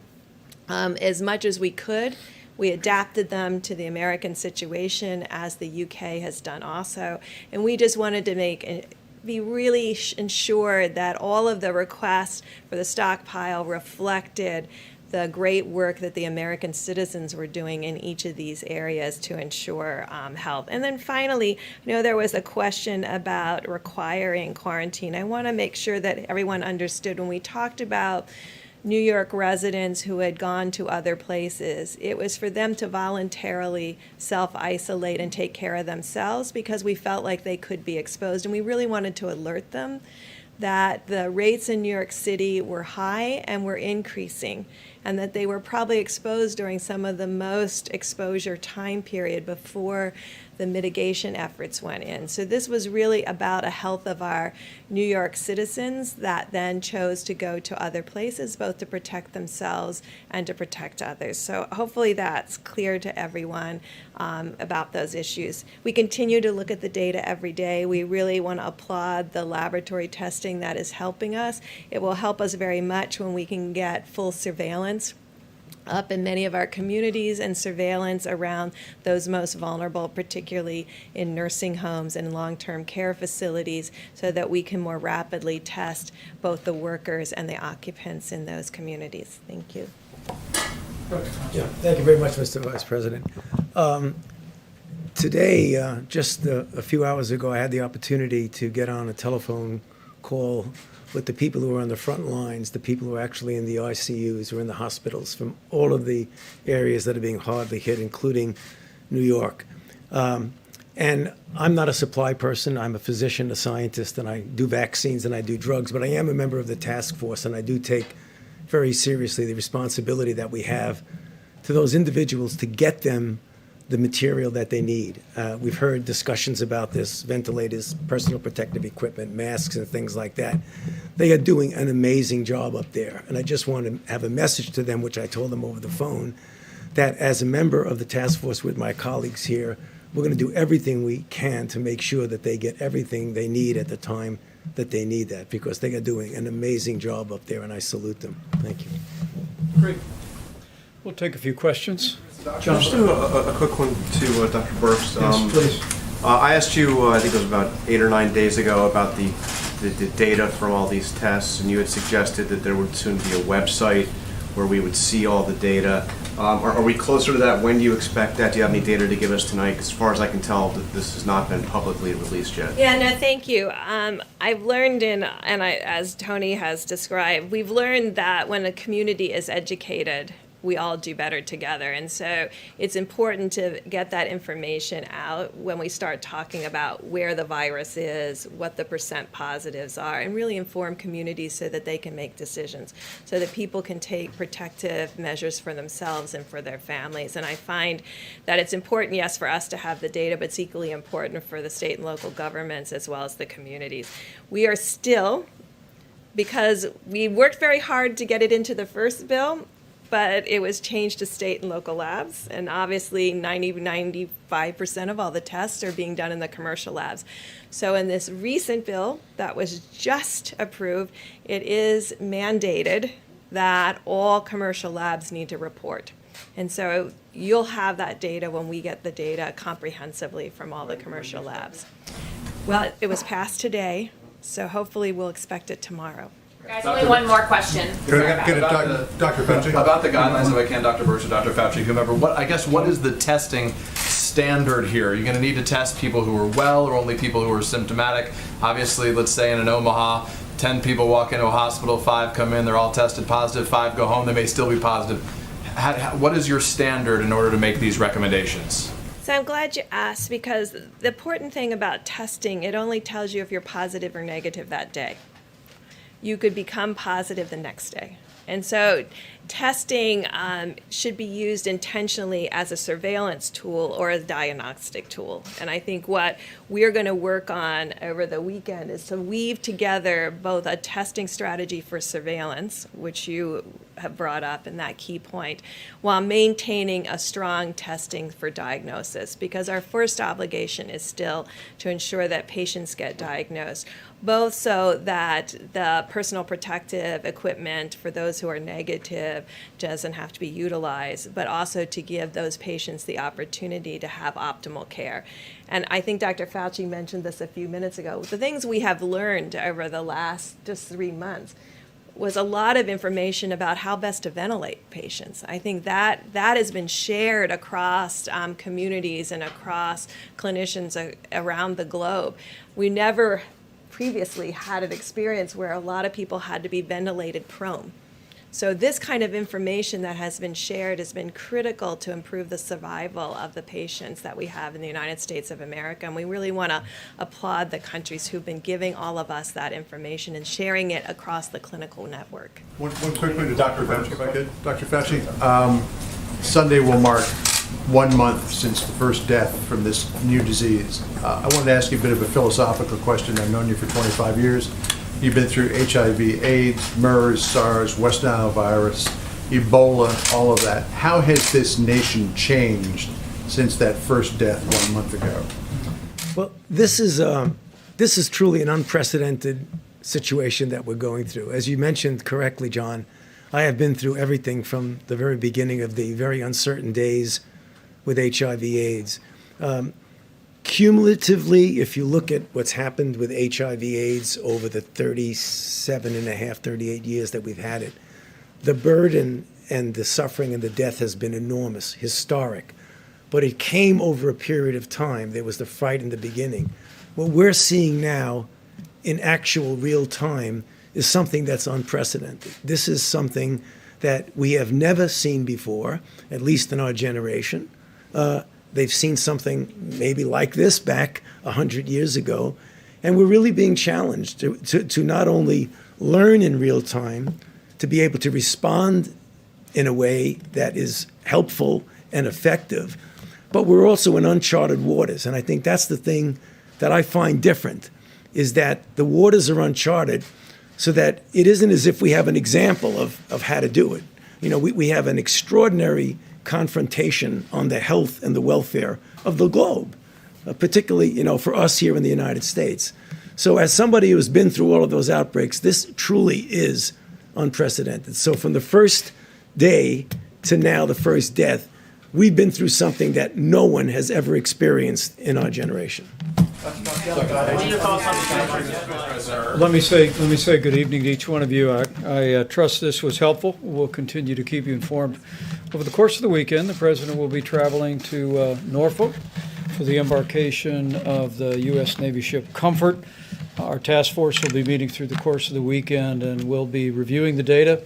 As much as we could, we adapted them to the American situation, as the UK has done also. And we just wanted to make be really ensured that all of the requests for the stockpile reflected the great work that the American citizens were doing in each of these areas to ensure health. And then finally, I know there was a question about requiring quarantine. I want to make sure that everyone understood when we talked about New York residents who had gone to other places, it was for them to voluntarily self-isolate and take care of themselves because we felt like they could be exposed. And we really wanted to alert them that the rates in New York City were high and were increasing, and that they were probably exposed during some of the most exposure time period before the mitigation efforts went in. So this was really about a health of our New York citizens that then chose to go to other places, both to protect themselves and to protect others. So hopefully that's clear to everyone about those issues. We continue to look at the data every day. We really want to applaud the laboratory testing that is helping us. It will help us very much when we can get full surveillance up in many of our communities and surveillance around those most vulnerable, particularly in nursing homes and long-term care facilities, so that we can more rapidly test both the workers and the occupants in those communities. Thank you. Yeah, thank you very much, Mr. Vice President. Today, just a few hours ago, I had the opportunity to get on a telephone call with the people who are on the front lines, the people who are actually in the ICUs, who are in the hospitals, from all of the areas that are being hardly hit, including New York. And I'm not a supply person. I'm a physician, a scientist, and I do vaccines and I do drugs, but I am a member of the task force, and I do take very seriously the responsibility that we have to those individuals to get them the material that they need. We've heard discussions about this, ventilators, personal protective equipment, masks, and things like that. They are doing an amazing job up there. And I just want to have a message to them, which I told them over the phone, that as a member of the task force with my colleagues here, we're going to do everything we can to make sure that they get everything they need at the time that they need that, because they are doing an amazing job up there, and I salute them. Thank you. Great. We'll take a few questions. Just do a quick one to Dr. Burks. Yes, please. I asked you, I think it was about 8 or 9 days ago, about the data from all these tests, and you had suggested that there would soon be a website where we would see all the data. Are we closer to that? When do you expect that? Do you have any data to give us tonight? 'Cause as far as I can tell, this has not been publicly released yet. Yeah, no, thank you. I've learned as Tony has described, we've learned that when a community is educated, we all do better together. And so it's important to get that information out when we start talking about where the virus is, what the % positives are, and really inform communities so that they can make decisions, so that people can take protective measures for themselves and for their families. And I find that it's important, yes, for us to have the data, but it's equally important for the state and local governments as well as the communities. We are still, because we worked very hard to get it into the first bill, but it was changed to state and local labs, and obviously 95% of all the tests are being done in the commercial labs. So in this recent bill that was just approved, it is mandated that all commercial labs need to report. And so you'll have that data when we get the data comprehensively from all the commercial labs. Well, it was passed today, so hopefully we'll expect it tomorrow. Guys, only one more question. Dr. Fauci. About the guidelines, if I can, Dr. Burks or Dr. Fauci, whomever, what is the testing standard here? Are you going to need to test people who are well or only people who are symptomatic? Obviously, let's say in an Omaha, 10 people walk into a hospital, 5 come in, they're all tested positive, 5 go home, they may still be positive. What is your standard in order to make these recommendations? So I'm glad you asked, because the important thing about testing, it only tells you if you're positive or negative that day. You could become positive the next day. And so testing should be used intentionally as a surveillance tool or a diagnostic tool. And I think what we're going to work on over the weekend is to weave together both a testing strategy for surveillance, which you have brought up and that key point, while maintaining a strong testing for diagnosis, because our first obligation is still to ensure that patients get diagnosed, both so that the personal protective equipment for those who are negative doesn't have to be utilized, but also to give those patients the opportunity to have optimal care. And I think Dr. Fauci mentioned this a few minutes ago. The things we have learned over the last just 3 months was a lot of information about how best to ventilate patients. I think that has been shared across communities and across clinicians around the globe. We never previously had an experience where a lot of people had to be ventilated prone. So this kind of information that has been shared has been critical to improve the survival of the patients that we have in the United States of America. And we really want to applaud the countries who've been giving all of us that information and sharing it across the clinical network. One quick thing to Dr. Fauci, if I could. Dr. Fauci, Sunday will mark 1 month since the first death from this new disease. I wanted to ask you a bit of a philosophical question. I've known you for 25 years. You've been through HIV, AIDS, MERS, SARS, West Nile virus, Ebola, all of that. How has this nation changed since that first death 1 month ago? Well, this is truly an unprecedented situation that we're going through. As you mentioned correctly, John, I have been through everything from the very beginning of the very uncertain days with HIV/AIDS. Cumulatively, if you look at what's happened with HIV/AIDS over the 38 years that we've had it, the burden and the suffering and the death has been enormous, historic. But it came over a period of time. There was the fright in the beginning. What we're seeing now in actual real time is something that's unprecedented. This is something that we have never seen before, at least in our generation. They've seen something maybe like this back 100 years ago. And we're really being challenged to not only learn in real time, to be able to respond in a way that is helpful and effective, but we're also in uncharted waters. And I think that's the thing that I find different, is that the waters are uncharted so that it isn't as if we have an example of how to do it. You know, we have an extraordinary confrontation on the health and the welfare of the globe, particularly, you know, for us here in the United States. So as somebody who's been through all of those outbreaks, this truly is unprecedented. So from the first day to now, the first death, we've been through something that no one has ever experienced in our generation. Let me say good evening to each one of you. I trust this was helpful. We'll continue to keep you informed. Over the course of the weekend, the President will be traveling to Norfolk for the embarkation of the U.S. Navy ship Comfort. Our task force will be meeting through the course of the weekend, and we'll be reviewing the data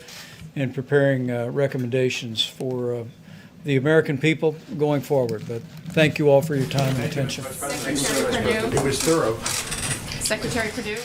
and preparing recommendations for the American people going forward. But thank you all for your time and attention. Secretary Perdue. It was thorough. Secretary Perdue.